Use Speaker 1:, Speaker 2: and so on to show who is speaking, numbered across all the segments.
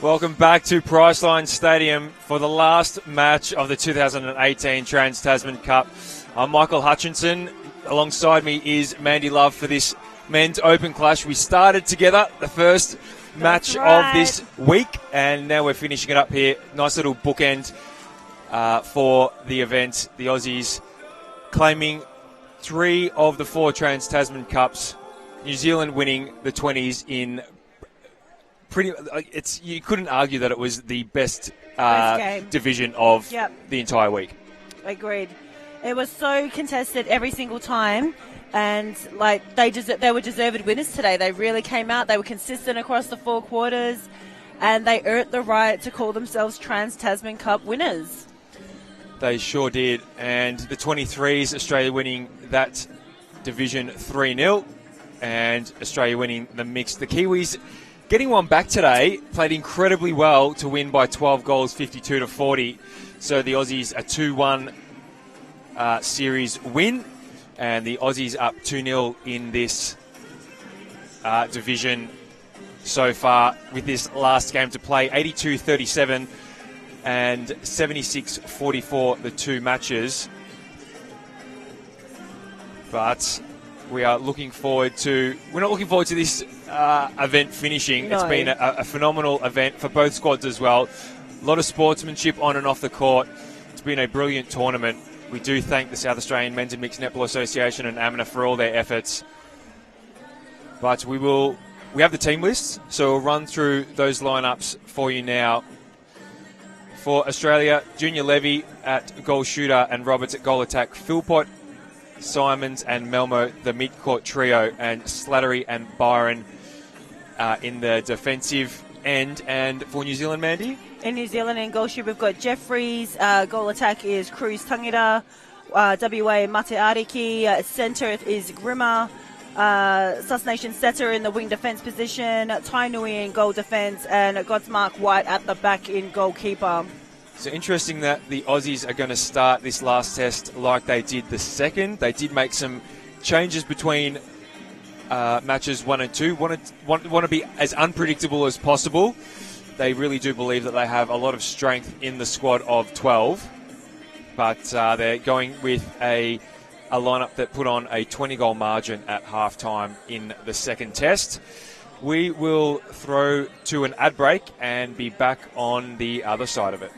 Speaker 1: Welcome back to Priceline Stadium for the last match of the 2018 Trans-Tasman Cup. I'm Michael Hutchinson. Alongside me is Mandy Love for this men's open clash. We started together the first match of this week, and now we're finishing it up here. Nice little bookend for the event. The Aussies claiming 3 of the 4 Trans-Tasman Cups. New Zealand winning the 20s in you couldn't argue that it was the best division of the entire week.
Speaker 2: Agreed. It was so contested every single time, and they were deserved winners today. They really came out. They were consistent across the 4 quarters, and they earned the right to call themselves Trans-Tasman Cup winners.
Speaker 1: They sure did. And the 23s, Australia winning that division 3-0, and Australia winning the mix. The Kiwis getting one back today, played incredibly well to win by 12 goals, 52-40. So the Aussies a 2-1 series win, and the Aussies up 2-0 in this division so far with this last game to play. 82-37 and 76-44 the 2 matches. But we're not looking forward to this event finishing. No. It's been a phenomenal event for both squads as well. A lot of sportsmanship on and off the court. It's been a brilliant tournament. We do thank the South Australian Men's and Mixed Netball Association and AMNA for all their efforts. But we have the team lists, so we'll run through those lineups for you now. For Australia, Junior Levy at goal shooter and Roberts at goal attack. Philpott, Simons and Melmo, the mid-court trio, and Slattery and Byron in the defensive end. And for New Zealand, Mandy?
Speaker 2: In New Zealand, in goal shoot, we've got Jeffries. Goal attack is Cruz Tangita. WA Mate Ariki. Centre is Grimmer. Sus Nation setter in the wing defence position. Tainui in goal defence. And Godsmark White at the back in goalkeeper.
Speaker 1: So interesting that the Aussies are going to start this last test like they did the second. They did make some changes between matches 1 and 2. Want to be as unpredictable as possible. They really do believe that they have a lot of strength in the squad of 12. But they're going with a lineup that put on a 20-goal margin at halftime in the second test. We will throw to an ad break and be back on the other side of it.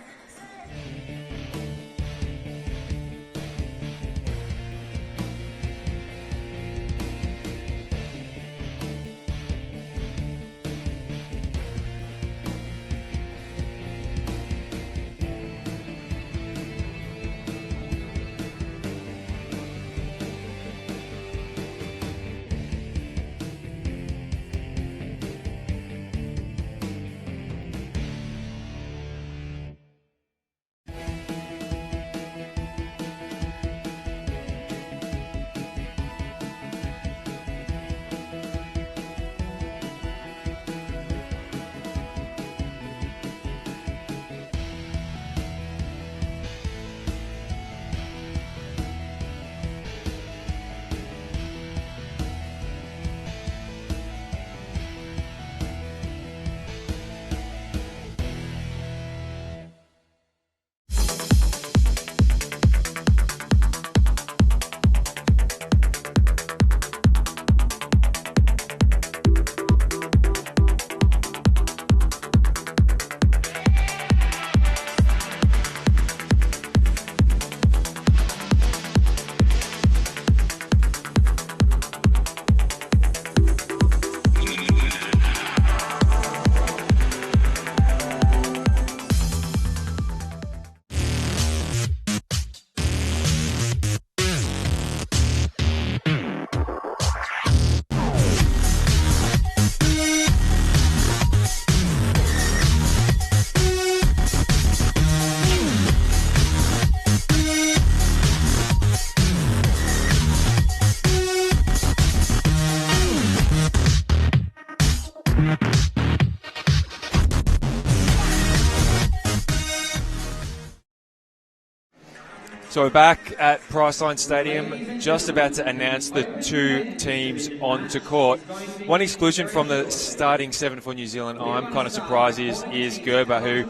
Speaker 1: So we're back at Priceline Stadium, just about to announce the two teams onto court. One exclusion from the starting seven for New Zealand, I'm kind of surprised, is Gerber, who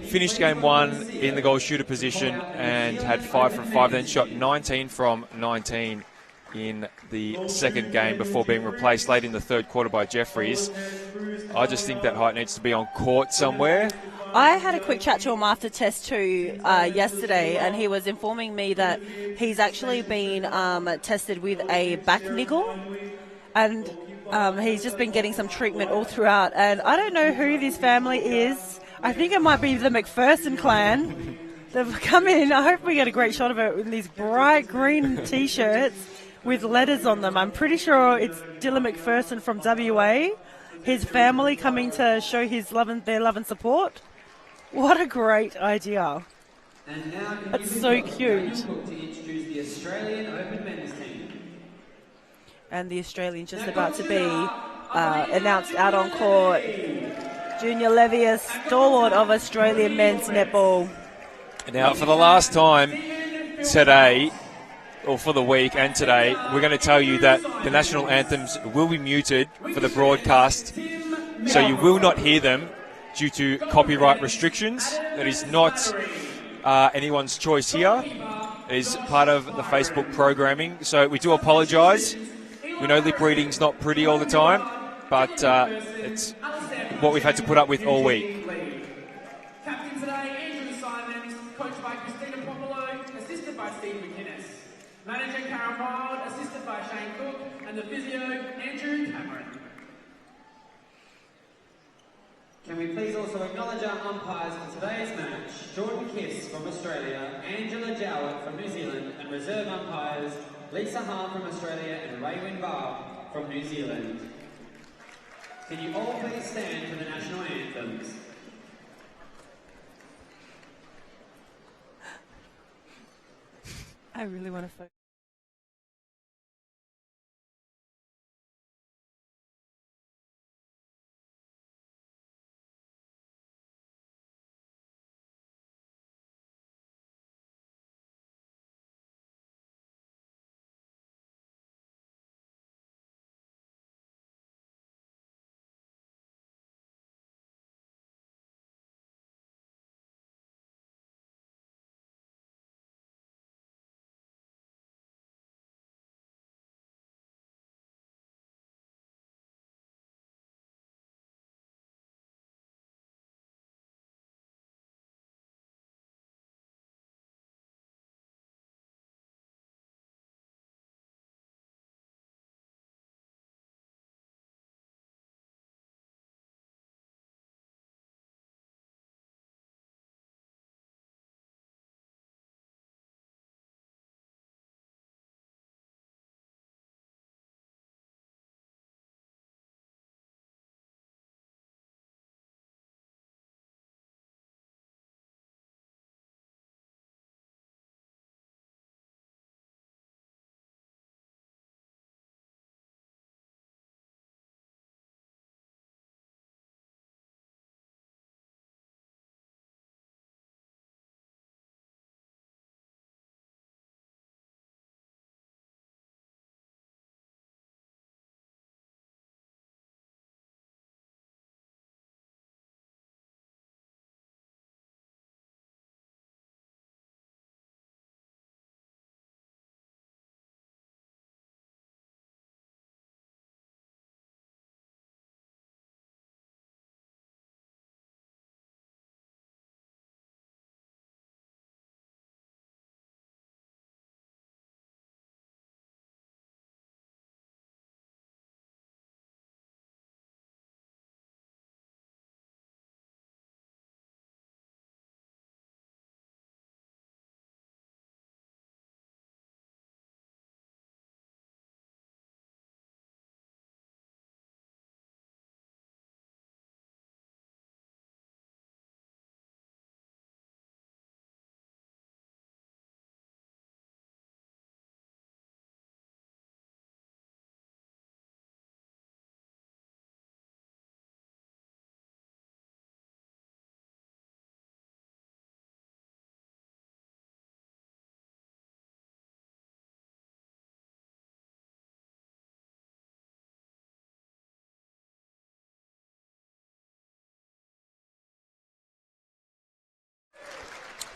Speaker 1: finished game one in the goal shooter position and had 5 from 5, then shot 19 from 19 in the second game before being replaced late in the third quarter by Jeffries. I just think that height needs to be on court somewhere.
Speaker 2: I had a quick chat to him after test 2 yesterday, and he was informing me that he's actually been tested with a back niggle, and he's just been getting some treatment all throughout. And I don't know who this family is. I think it might be the McPherson clan. They've come in. I hope we get a great shot of it in these bright green T-shirts with letters on them. I'm pretty sure it's Dylan McPherson from WA. His family coming to show their love and support. What a great idea. That's so cute. And the Australian just about to be announced out on court. Junior Levy, a stalwart of Australian men's netball.
Speaker 1: Now, for the last time today, or for the week and today, we're going to tell you that the national anthems will be muted for the broadcast, so you will not hear them due to copyright restrictions. That is not anyone's choice here. It is part of the Facebook programming, so we do apologise. We know lip reading's not pretty all the time, but it's what we've had to put up with all week.
Speaker 3: Captain today, Andrew Simons, coached by Christina Popolo, assisted by Steve McInnes. Manager Karen Wild, assisted by Shane Cook, and the physio, Andrew Cameron.
Speaker 4: Can we please also acknowledge our umpires for today's match, Jordan Kiss from Australia, Angela Jowett from New Zealand, and reserve umpires Lisa Hahn from Australia and Raywin Barr from New Zealand. Can you all please stand for the national anthems?
Speaker 2: I really want to focus.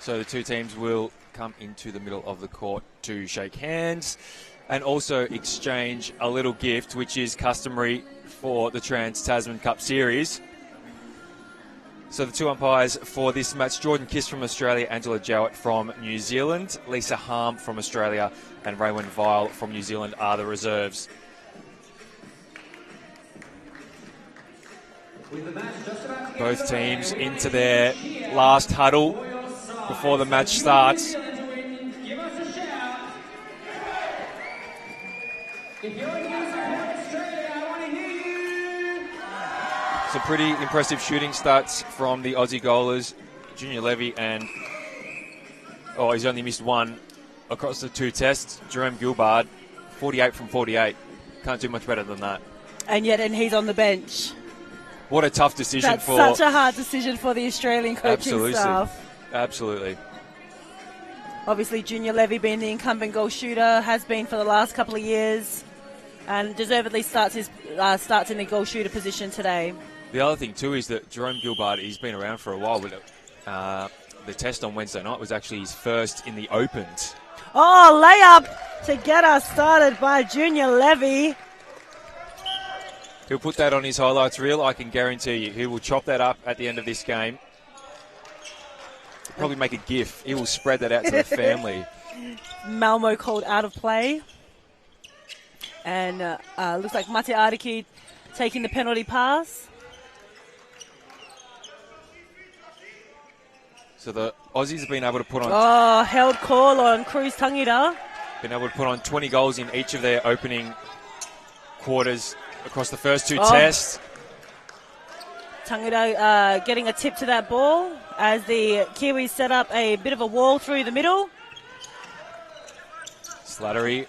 Speaker 1: So the two teams will come into the middle of the court to shake hands and also exchange a little gift, which is customary for the Trans-Tasman Cup Series. So the two umpires for this match, Jordan Kiss from Australia, Angela Jowett from New Zealand, Lisa Harm from Australia and Raywin Vile from New Zealand are the reserves. Both teams into their last huddle before the match starts. Some pretty impressive shooting stats from the Aussie goalers, Junior Levy and, he's only missed one across the two tests. Jerome Gilbard, 48 from 48. Can't do much better than that.
Speaker 2: And he's on the bench.
Speaker 1: What a tough decision
Speaker 2: That's such a hard decision for the Australian coaching staff.
Speaker 1: Absolutely.
Speaker 2: Obviously, Junior Levy being the incumbent goal shooter, has been for the last couple of years, and deservedly starts in the goal shooter position today.
Speaker 1: The other thing, too, is that Jerome Gilbard, he's been around for a while, but the test on Wednesday night was actually his first in the Opens.
Speaker 2: Oh, layup to get us started by Junior Levy.
Speaker 1: He'll put that on his highlights reel, I can guarantee you. He will chop that up at the end of this game. Probably make a GIF. He will spread that out to the family.
Speaker 2: Malmo called out of play. And looks like Mate Ariki taking the penalty pass.
Speaker 1: So the Aussies have been able to put on...
Speaker 2: held call on Cruz Tangita.
Speaker 1: Been able to put on 20 goals in each of their opening quarters across the first two tests.
Speaker 2: Tangita getting a tip to that ball as the Kiwis set up a bit of a wall through the middle.
Speaker 1: Slattery.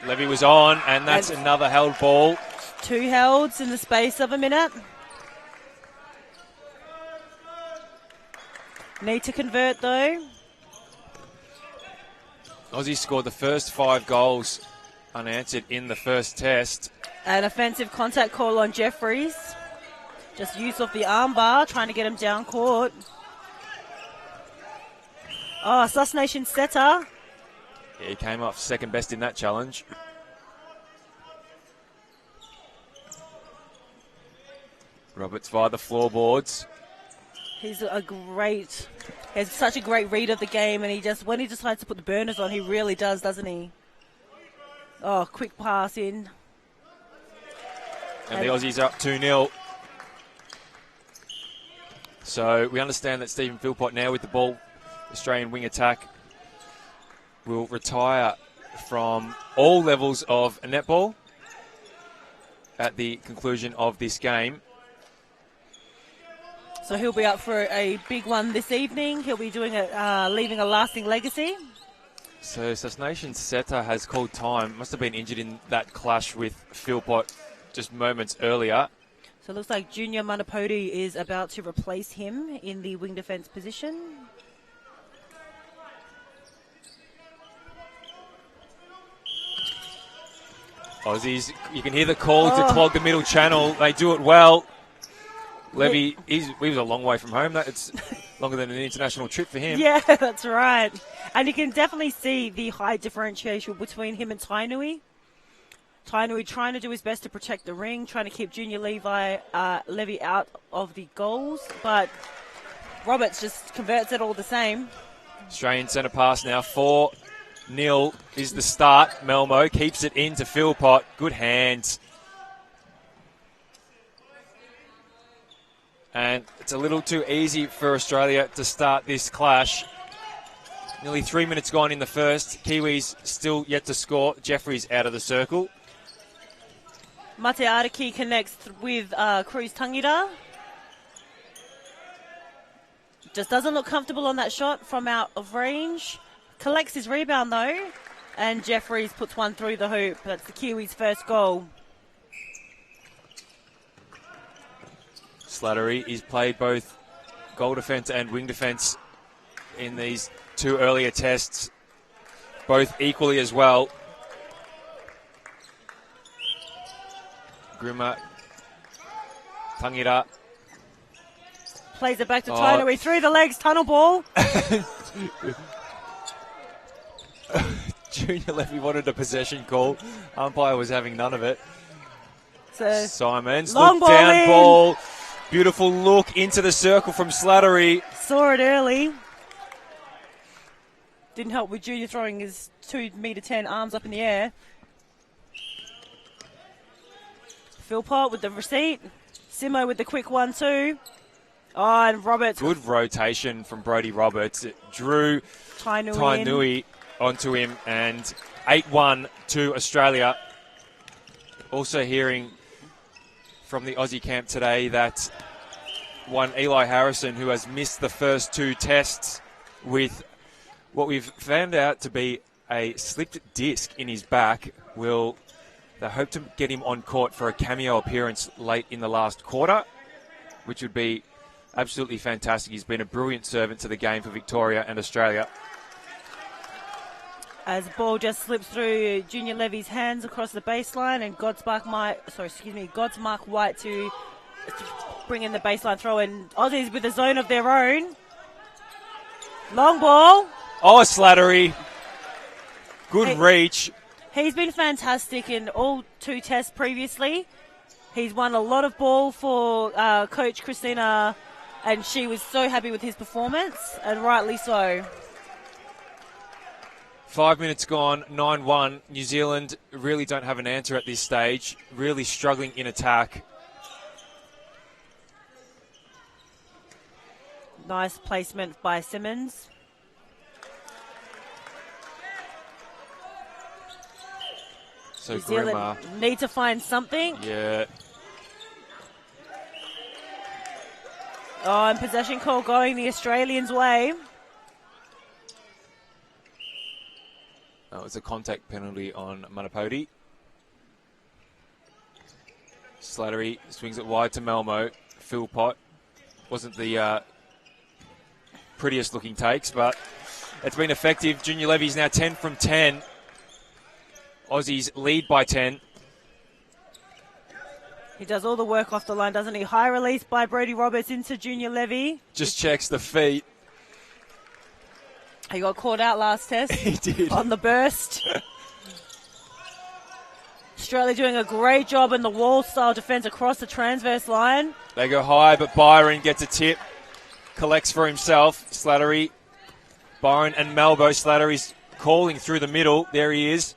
Speaker 1: Levy was on, and that's another held ball.
Speaker 2: Two helds in the space of a minute. Need to convert, though.
Speaker 1: Aussie scored the first 5 goals unanswered in the first test.
Speaker 2: An offensive contact call on Jeffries. Just use of the armbar, trying to get him down court. Sus Nation setter.
Speaker 1: Yeah, he came off second best in that challenge. Roberts via the floorboards.
Speaker 2: He has such a great read of the game, and when he decides to put the burners on, he really does, doesn't he? Quick pass in.
Speaker 1: And the Aussies are up 2-0. So we understand that Stephen Philpott now with the ball, Australian wing attack, will retire from all levels of netball at the conclusion of this game.
Speaker 2: So he'll be up for a big one this evening. He'll be doing it, leaving a lasting legacy.
Speaker 1: So Sus Nation setter has called time. Must have been injured in that clash with Philpott just moments earlier.
Speaker 2: So it looks like Junior Manapodi is about to replace him in the wing defence position.
Speaker 1: Aussies, you can hear the call to clog the middle channel. They do it well. Levy, he was a long way from home. It's longer than an international trip for him.
Speaker 2: Yeah, that's right. And you can definitely see the high differentiation between him and Tainui. Tainui trying to do his best to protect the ring, trying to keep Junior Levy out of the goals, but Roberts just converts it all the same.
Speaker 1: Australian centre pass now, 4-0 is the start. Melmo keeps it in to Philpott. Good hands. And it's a little too easy for Australia to start this clash. Nearly 3 minutes gone in the first. Kiwis still yet to score. Jeffries out of the circle.
Speaker 2: Mate Ariki connects with Cruz Tangita. Just doesn't look comfortable on that shot from out of range. Collects his rebound though. And Jeffries puts one through the hoop. That's the Kiwis' first goal.
Speaker 1: Slattery, he's played both goal defence and wing defence in these two earlier tests, both equally as well. Grimmer, Tangita.
Speaker 2: Plays it back to Tainui through the legs, tunnel ball.
Speaker 1: Junior Levy wanted a possession call. Umpire was having none of it.
Speaker 2: So
Speaker 1: Simons,
Speaker 2: long
Speaker 1: look down
Speaker 2: in.
Speaker 1: ball. Beautiful look into the circle from Slattery.
Speaker 2: Saw it early. Didn't help with Junior throwing his 2-metre-10 arms up in the air. Philpott with the receipt. Simo with the quick 1-2. Oh, and Roberts.
Speaker 1: Good rotation from Brodie Roberts. It drew
Speaker 2: Tainui
Speaker 1: onto him, and 8-1 to Australia. Also hearing from the Aussie camp today that one Eli Harrison, who has missed the first 2 tests with what we've found out to be a slipped disc in his back, they hope to get him on court for a cameo appearance late in the last quarter, which would be absolutely fantastic. He's been a brilliant servant to the game for Victoria and Australia.
Speaker 2: As the ball just slips through Junior Levy's hands across the baseline, and Godsmark White to bring in the baseline throw, and Aussies with a zone of their own. Long ball.
Speaker 1: Oh, Slattery. Good reach.
Speaker 2: He's been fantastic in all 2 tests previously. He's won a lot of ball for Coach Christina, and she was so happy with his performance, and rightly so.
Speaker 1: 5 minutes gone, 9-1. New Zealand really don't have an answer at this stage. Really struggling in attack.
Speaker 2: Nice placement by Simmons.
Speaker 1: So
Speaker 2: New Zealand
Speaker 1: Grimmer.
Speaker 2: need to find something.
Speaker 1: Yeah.
Speaker 2: Oh, and possession call going the Australians' way.
Speaker 1: That was a contact penalty on Manapoti. Slattery swings it wide to Malmo. Philpott wasn't the prettiest looking takes, but it's been effective. Junior Levy's now 10 from 10. Aussies lead by 10.
Speaker 2: He does all the work off the line, doesn't he? High release by Brodie Roberts into Junior Levy.
Speaker 1: Just checks the feet.
Speaker 2: He got caught out last test.
Speaker 1: He did.
Speaker 2: On the burst. Australia doing a great job in the wall-style defence across the transverse line.
Speaker 1: They go high, but Byron gets a tip. Collects for himself. Slattery. Byron and Malbo. Slattery's calling through the middle. There he is.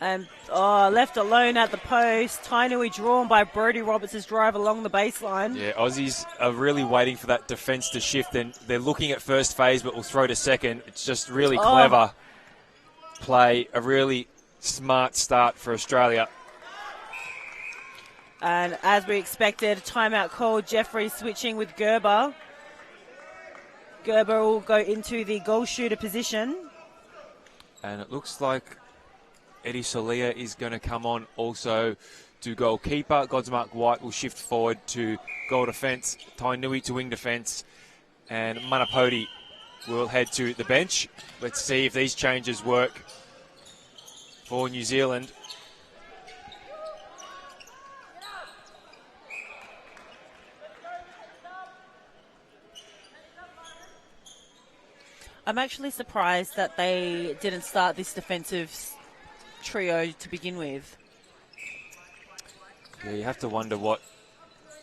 Speaker 2: And left alone at the post. Tainui drawn by Brodie Roberts' drive along the baseline.
Speaker 1: Yeah, Aussies are really waiting for that defence to shift. Then they're looking at first phase, but will throw to second. It's just really clever play. A really smart start for Australia.
Speaker 2: And as we expected, timeout called. Jeffrey switching with Gerber. Gerber will go into the goal shooter position.
Speaker 1: And it looks like Eddie Solia is going to come on also to goalkeeper. Godsmark White will shift forward to goal defence. Tainui to wing defence. And Manapoti will head to the bench. Let's see if these changes work for New Zealand.
Speaker 2: I'm actually surprised that they didn't start this defensive trio to begin with.
Speaker 1: Yeah, you have to wonder what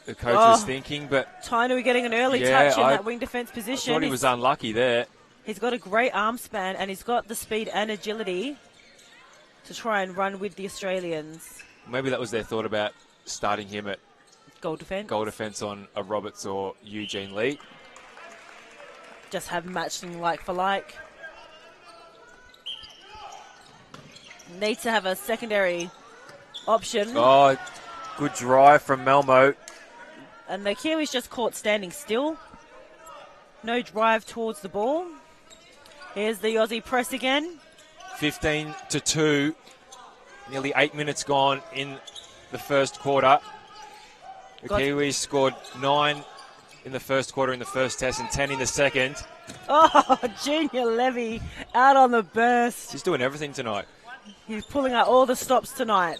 Speaker 1: the coach was thinking, but
Speaker 2: Tainui getting an early touch in that wing defence position.
Speaker 1: I thought he was unlucky there.
Speaker 2: He's got a great arm span, and he's got the speed and agility to try and run with the Australians.
Speaker 1: Maybe that was their thought about starting him at
Speaker 2: Goal defence
Speaker 1: on a Roberts or Eugene Lee.
Speaker 2: Just have matching like for like. Needs to have a secondary option.
Speaker 1: Oh, good drive from Malmo.
Speaker 2: And the Kiwis just caught standing still. No drive towards the ball. Here's the Aussie press again.
Speaker 1: 15-2. Nearly 8 minutes gone in the first quarter. The Kiwis scored 9 in the first quarter in the first test and 10 in the second.
Speaker 2: Oh, Junior Levy out on the burst.
Speaker 1: He's doing everything tonight.
Speaker 2: He's pulling out all the stops tonight.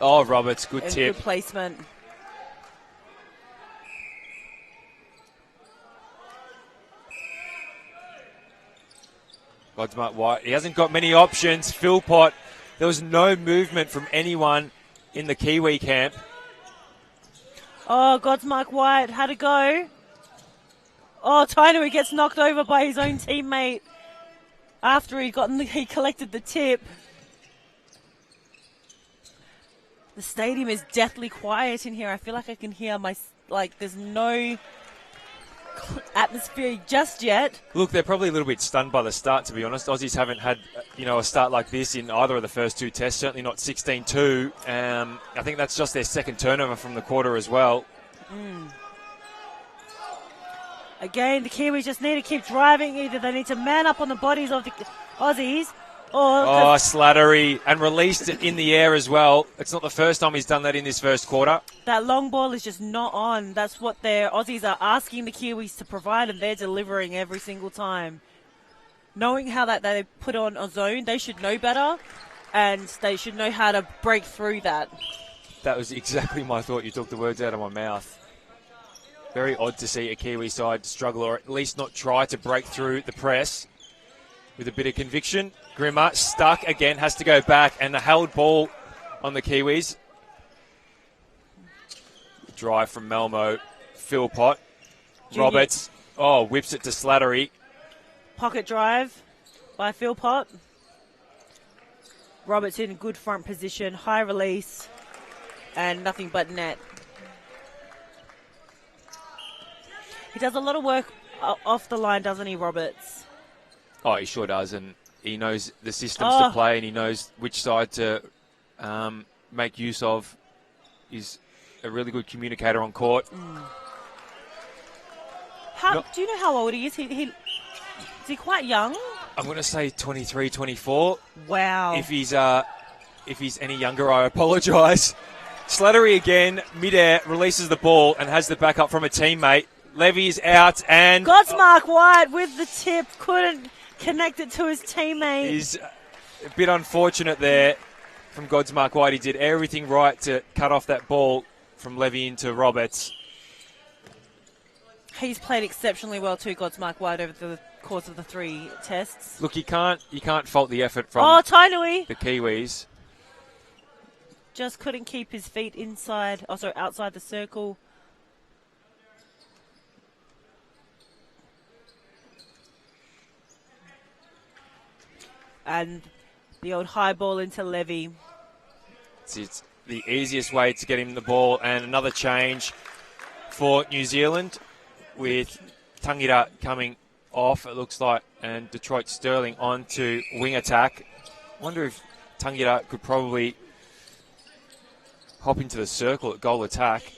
Speaker 1: Oh, Roberts, good
Speaker 2: And
Speaker 1: tip.
Speaker 2: good placement.
Speaker 1: Godsmark White. He hasn't got many options. Philpott, there was no movement from anyone in the Kiwi camp.
Speaker 2: Oh, Godsmark White had to go. Oh, Tainui gets knocked over by his own teammate after he collected the tip. The stadium is deathly quiet in here. I feel like I can hear there's no atmosphere just yet.
Speaker 1: Look, they're probably a little bit stunned by the start, to be honest. Aussies haven't had, a start like this in either of the first two tests, certainly not 16-2. I think that's just their second turnover from the quarter as well.
Speaker 2: Again, the Kiwis just need to keep driving. Either they need to man up on the bodies of the Aussies, or...
Speaker 1: Oh, Slattery, and released it in the air as well. It's not the first time he's done that in this first quarter.
Speaker 2: That long ball is just not on. That's what their Aussies are asking the Kiwis to provide, and they're delivering every single time. Knowing how that they put on a zone, they should know better, and they should know how to break through that.
Speaker 1: That was exactly my thought. You took the words out of my mouth. Very odd to see a Kiwi side struggle, or at least not try to break through the press with a bit of conviction. Grimmer stuck again, has to go back, and the held ball on the Kiwis. Drive from Malmo. Philpott.
Speaker 2: Junior.
Speaker 1: Roberts. Whips it to Slattery.
Speaker 2: Pocket drive by Philpott. Roberts in good front position, high release, and nothing but net. He does a lot of work off the line, doesn't he, Roberts?
Speaker 1: Oh, he sure does, and he knows the systems to play, and he knows which side to make use of. He's a really good communicator on court.
Speaker 2: Do you know how old he is? Is he quite young?
Speaker 1: I'm going to say 23, 24.
Speaker 2: Wow.
Speaker 1: If he's any younger, I apologise. Slattery again, mid-air, releases the ball and has the backup from a teammate. Levy's out, and...
Speaker 2: Godsmark White with the tip, couldn't connect it to his teammate.
Speaker 1: He's a bit unfortunate there from Godsmark White. He did everything right to cut off that ball from Levy into Roberts.
Speaker 2: He's played exceptionally well too, Godsmark White, over the course of the three tests.
Speaker 1: Look, you can't fault the effort from
Speaker 2: Tainui.
Speaker 1: the Kiwis.
Speaker 2: Just couldn't keep his feet outside the circle. And the old high ball into Levy.
Speaker 1: It's the easiest way to get him the ball. And another change for New Zealand with Tangira coming off, it looks like, and Detroit Sterling on to wing attack. Wonder if Tangira could probably hop into the circle at goal attack,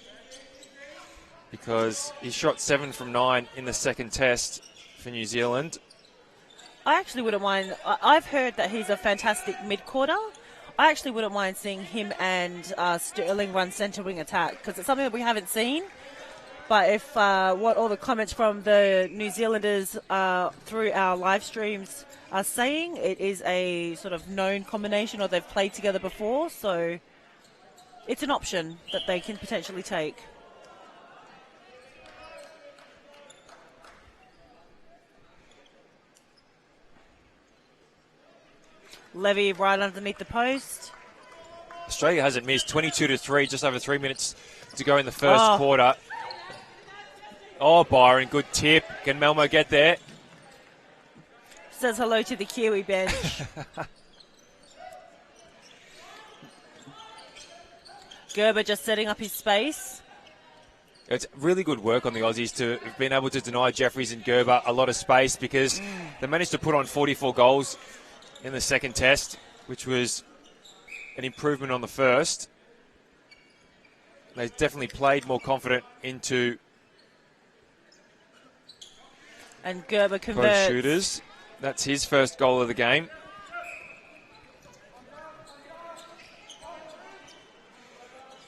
Speaker 1: because he shot 7 from 9 in the second test for New Zealand.
Speaker 2: I actually wouldn't mind. I've heard that he's a fantastic mid-quarter. I actually wouldn't mind seeing him and Sterling run centre wing attack, because it's something that we haven't seen. But if what all the comments from the New Zealanders through our live streams are saying, it is a sort of known combination, or they've played together before, so it's an option that they can potentially take. Levy right underneath the post.
Speaker 1: Australia hasn't missed. 22-3, just over 3 minutes to go in the first quarter. Byron, good tip. Can Melmo get there?
Speaker 2: Says hello to the Kiwi bench. Gerber just setting up his space.
Speaker 1: It's really good work on the Aussies to have been able to deny Jeffries and Gerber a lot of space, because they managed to put on 44 goals in the second test, which was an improvement on the first. They definitely played more confident into
Speaker 2: and Gerber
Speaker 1: both
Speaker 2: converts.
Speaker 1: shooters. That's his first goal of the game.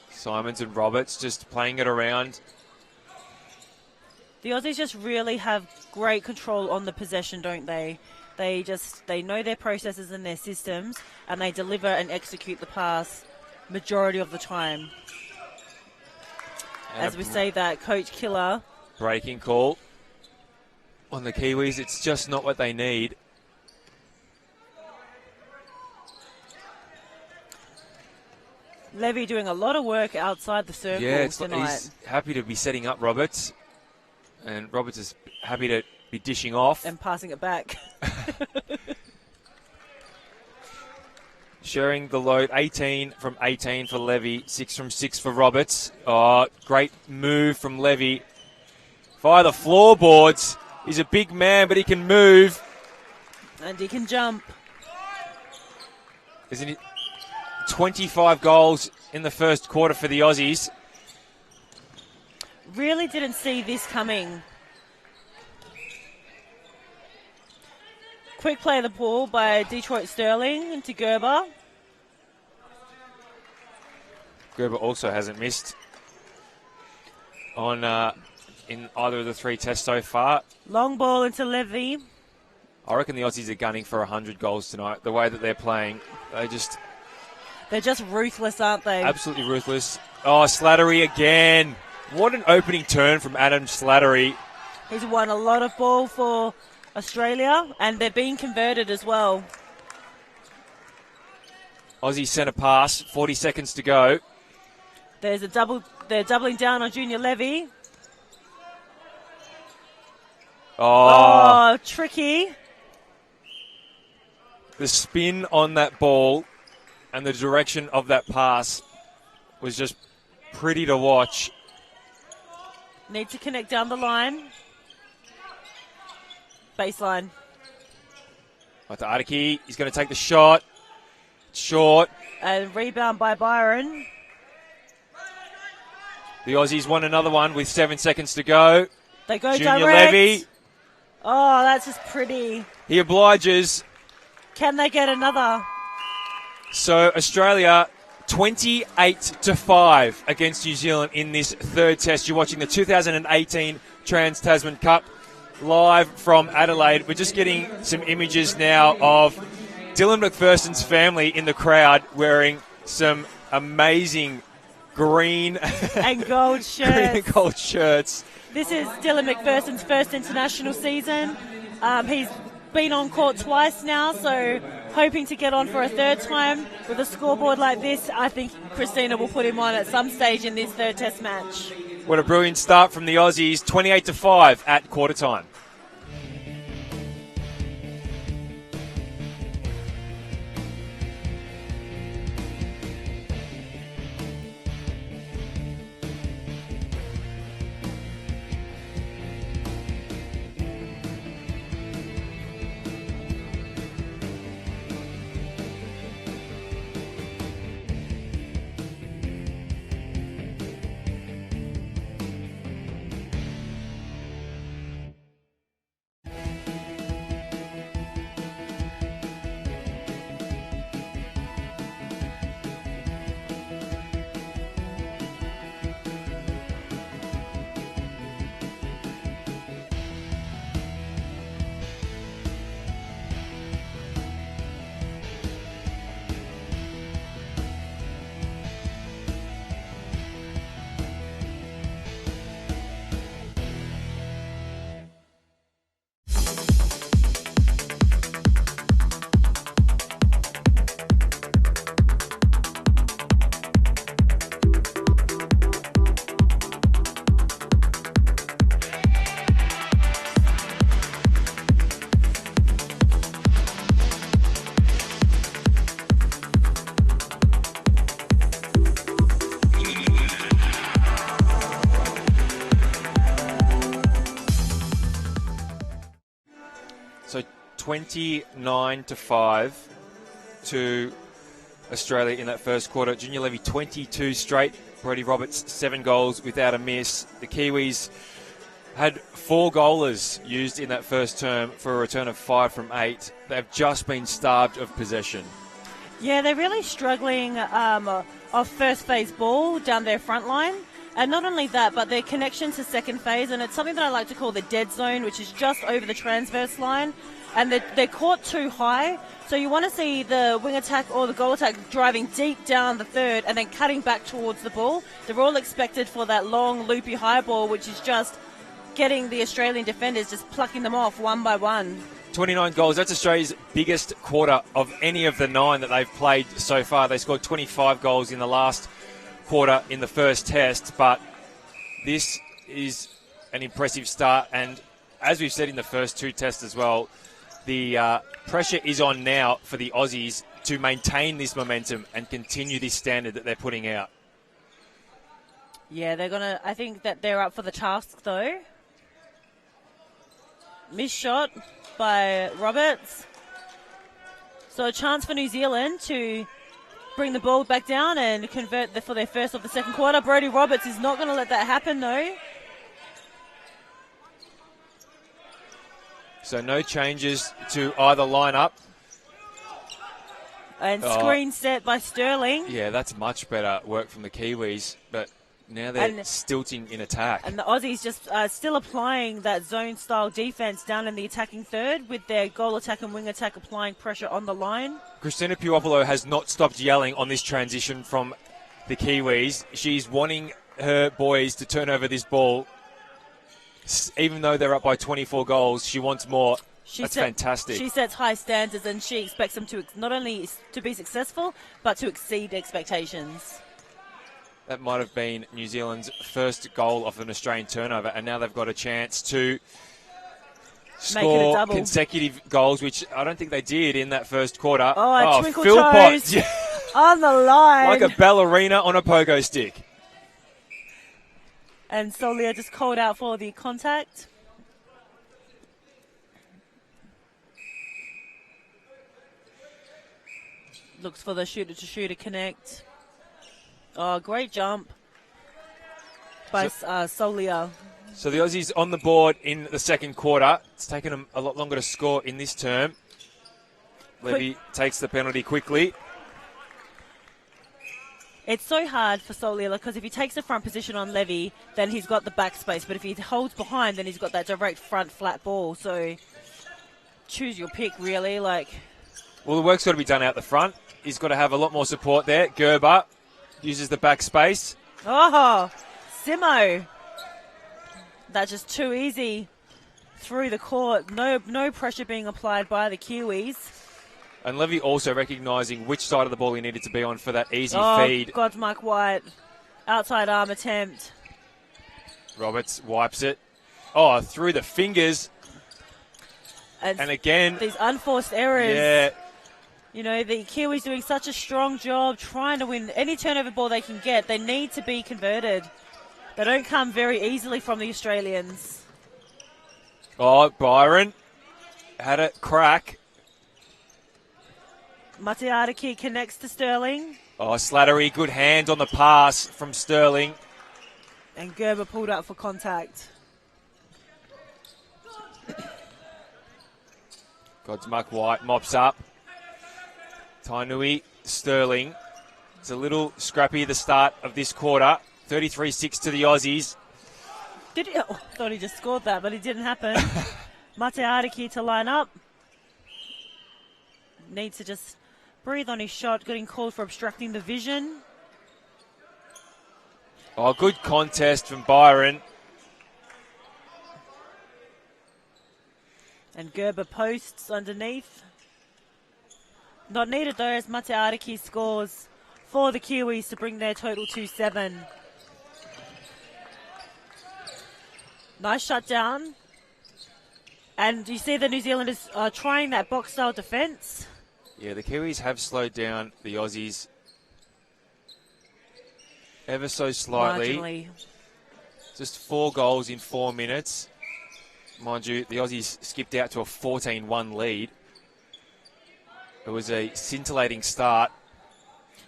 Speaker 1: Simons and Roberts just playing it around.
Speaker 2: The Aussies just really have great control on the possession, don't they? They know their processes and their systems, and they deliver and execute the pass majority of the time.
Speaker 1: And
Speaker 2: as we say that, Coach Killer.
Speaker 1: Breaking call on the Kiwis. It's just not what they need.
Speaker 2: Levy doing a lot of work outside the circle tonight.
Speaker 1: He's happy to be setting up Roberts, and Roberts is happy to be dishing off.
Speaker 2: And passing it back.
Speaker 1: Sharing the load, 18 from 18 for Levy, 6 from 6 for Roberts. Oh, great move from Levy. Via the floorboards. He's a big man, but he can move.
Speaker 2: And he can jump.
Speaker 1: Isn't it? 25 goals in the first quarter for the Aussies.
Speaker 2: Really didn't see this coming. Quick play of the ball by Detroit Sterling into Gerber.
Speaker 1: Gerber also hasn't missed on in either of the 3 tests so far.
Speaker 2: Long ball into Levy.
Speaker 1: I reckon the Aussies are gunning for 100 goals tonight. The way that they're playing,
Speaker 2: they're just ruthless, aren't they?
Speaker 1: Absolutely ruthless. Oh, Slattery again. What an opening turn from Adam Slattery.
Speaker 2: He's won a lot of ball for Australia, and they're being converted as well.
Speaker 1: Aussie centre pass, 40 seconds to go.
Speaker 2: There's a double. They're doubling down on Junior Levy. Oh, tricky.
Speaker 1: The spin on that ball and the direction of that pass was just pretty to watch.
Speaker 2: Need to connect down the line. Baseline.
Speaker 1: To Adiki, he's going to take the shot. Short.
Speaker 2: And rebound by Byron.
Speaker 1: The Aussies won another one with 7 seconds to go.
Speaker 2: They go
Speaker 1: Junior
Speaker 2: direct.
Speaker 1: Levy.
Speaker 2: Oh, that's just pretty.
Speaker 1: He obliges.
Speaker 2: Can they get another?
Speaker 1: So Australia 28-5 against New Zealand in this third test. You're watching the 2018 Trans-Tasman Cup live from Adelaide. We're just getting some images now of Dylan McPherson's family in the crowd wearing some amazing green
Speaker 2: and gold shirts.
Speaker 1: Green and gold shirts.
Speaker 2: This is Dylan McPherson's first international season. He's been on court twice now, so hoping to get on for a third time. With a scoreboard like this, I think Christina will put him on at some stage in this third test match.
Speaker 1: What a brilliant start from the Aussies, 28-5 at quarter time. So 29-5 to Australia in that first quarter. Junior Levy 22 straight. Brodie Roberts 7 goals without a miss. The Kiwis had 4 goalers used in that first term for a return of 5 from 8. They've just been starved of possession.
Speaker 2: Yeah, they're really struggling off first phase ball down their front line. And not only that, but their connection to second phase, and it's something that I like to call the dead zone, which is just over the transverse line. And they're caught too high, so you want to see the wing attack or the goal attack driving deep down the third and then cutting back towards the ball. They're all expected for that long, loopy high ball, which is just getting the Australian defenders, just plucking them off one by one.
Speaker 1: 29 goals. That's Australia's biggest quarter of any of the 9 that they've played so far. They scored 25 goals in the last quarter in the first test, but this is an impressive start. And as we've said in the first 2 tests as well, the pressure is on now for the Aussies to maintain this momentum and continue this standard that they're putting out.
Speaker 2: Yeah, I think that they're up for the task though. Missed shot by Roberts. So a chance for New Zealand to bring the ball back down and convert for their first of the second quarter. Brodie Roberts is not going to let that happen though.
Speaker 1: So no changes to either lineup.
Speaker 2: And screen set by Sterling.
Speaker 1: Yeah, that's much better work from the Kiwis, but now they're stilting in attack.
Speaker 2: And the Aussies just still applying that zone-style defence down in the attacking third with their goal attack and wing attack applying pressure on the line.
Speaker 1: Christina Puopolo has not stopped yelling on this transition from the Kiwis. She's wanting her boys to turn over this ball. Even though they're up by 24 goals, she wants more. That's fantastic.
Speaker 2: She sets high standards and she expects them to not only to be successful, but to exceed expectations.
Speaker 1: That might have been New Zealand's first goal of an Australian turnover, and now they've got a chance to score consecutive goals, which I don't think they did in that first quarter.
Speaker 2: Twinkle
Speaker 1: Phil
Speaker 2: toes on the line.
Speaker 1: Like a ballerina on a pogo stick.
Speaker 2: And Solia just called out for the contact. Looks for the shooter-to-shooter connect. Oh, great jump by Solia.
Speaker 1: So the Aussies on the board in the second quarter. It's taken them a lot longer to score in this term. Levy takes the penalty quickly.
Speaker 2: It's so hard for Solia because if he takes the front position on Levy, then he's got the back space. But if he holds behind, then he's got that direct front flat ball. So choose your pick, really. Well,
Speaker 1: the work's got to be done out the front. He's got to have a lot more support there. Gerber uses the back space.
Speaker 2: Oh, Simo. That's just too easy through the court. No pressure being applied by the Kiwis.
Speaker 1: And Levy also recognising which side of the ball he needed to be on for that easy feed.
Speaker 2: God, Mike White. Outside arm attempt.
Speaker 1: Roberts wipes it. Oh, through the fingers. And again.
Speaker 2: These unforced errors.
Speaker 1: Yeah.
Speaker 2: You know, the Kiwis doing such a strong job trying to win any turnover ball they can get. They need to be converted. They don't come very easily from the Australians.
Speaker 1: Oh, Byron had a crack.
Speaker 2: Matiariki connects to Sterling.
Speaker 1: Oh, Slattery, good hand on the pass from Sterling.
Speaker 2: And Gerber pulled up for contact.
Speaker 1: Godsmuck White mops up. Tainui, Sterling. It's a little scrappy the start of this quarter. 33-6 to the Aussies.
Speaker 2: Thought he just scored that, but it didn't happen. Matiariki to line up. Needs to just breathe on his shot, getting called for obstructing the vision.
Speaker 1: Oh, good contest from Byron.
Speaker 2: And Gerber posts underneath. Not needed though, as Matiariki scores for the Kiwis to bring their total to 7. Nice shutdown. And you see the New Zealanders are trying that box-style defence.
Speaker 1: Yeah, the Kiwis have slowed down the Aussies ever so slightly.
Speaker 2: Marginally.
Speaker 1: Just 4 goals in 4 minutes. Mind you, the Aussies skipped out to a 14-1 lead. It was a scintillating start.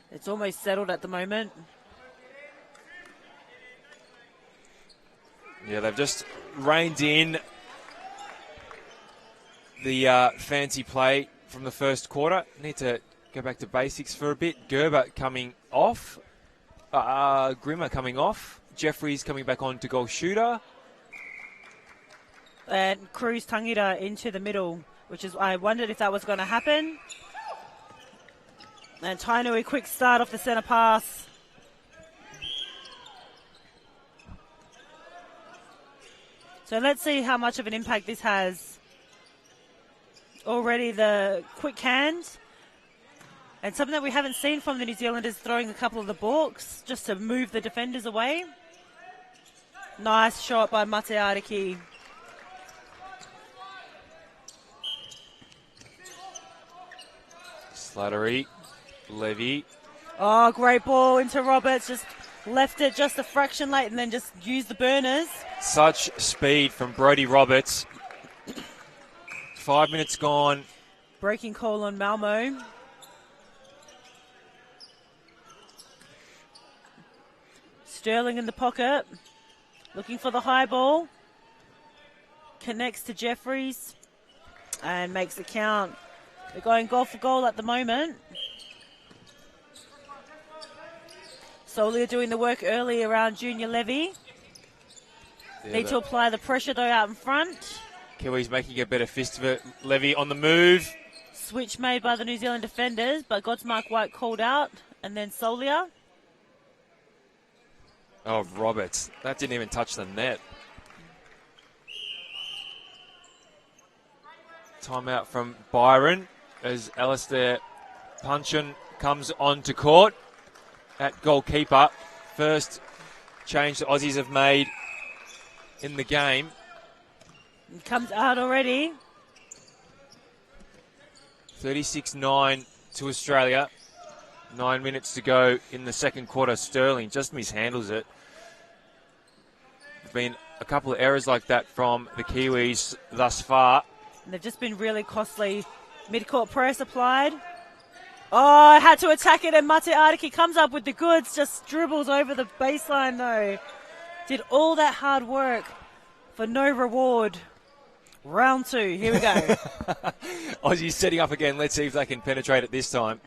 Speaker 2: It's almost settled at the moment.
Speaker 1: Yeah, they've just reined in the fancy play from the first quarter. Need to go back to basics for a bit. Gerber coming off. Grimmer coming off. Jeffries coming back on to goal shooter.
Speaker 2: And Cruz Tangita into the middle, which is, I wondered if that was going to happen. And Tainui, quick start off the centre pass. So let's see how much of an impact this has. already the quick hand. And something that we haven't seen from the New Zealanders, throwing a couple of the balks just to move the defenders away. Nice shot by Mate Ariki.
Speaker 1: Slattery, Levy.
Speaker 2: Oh, great ball into Roberts. Just left it just a fraction late and then just used the burners.
Speaker 1: Such speed from Brodie Roberts. 5 minutes gone.
Speaker 2: Breaking call on Malmo. Sterling in the pocket. Looking for the high ball. Connects to Jeffries. And makes the count. They're going goal for goal at the moment. Solia doing the work early around Junior Levy. Need to apply the pressure, though, out in front.
Speaker 1: Kiwis making a better fist of it. Levy on the move.
Speaker 2: Switch made by the New Zealand defenders, but Godsmark White called out. And then Solia.
Speaker 1: Oh, Roberts. That didn't even touch the net. Timeout from Byron as Alistair Punchin comes onto court at goalkeeper. First change the Aussies have made in the game.
Speaker 2: It comes out already.
Speaker 1: 36-9 to Australia. 9 minutes to go in the second quarter. Sterling just mishandles it. There's been a couple of errors like that from the Kiwis thus far.
Speaker 2: And they've just been really costly. Mid-court press applied. Oh, had to attack it, and Mate Ariki comes up with the goods, just dribbles over the baseline though. Did all that hard work for no reward. Round 2, here we go.
Speaker 1: Aussies setting up again. Let's see if they can penetrate it this time.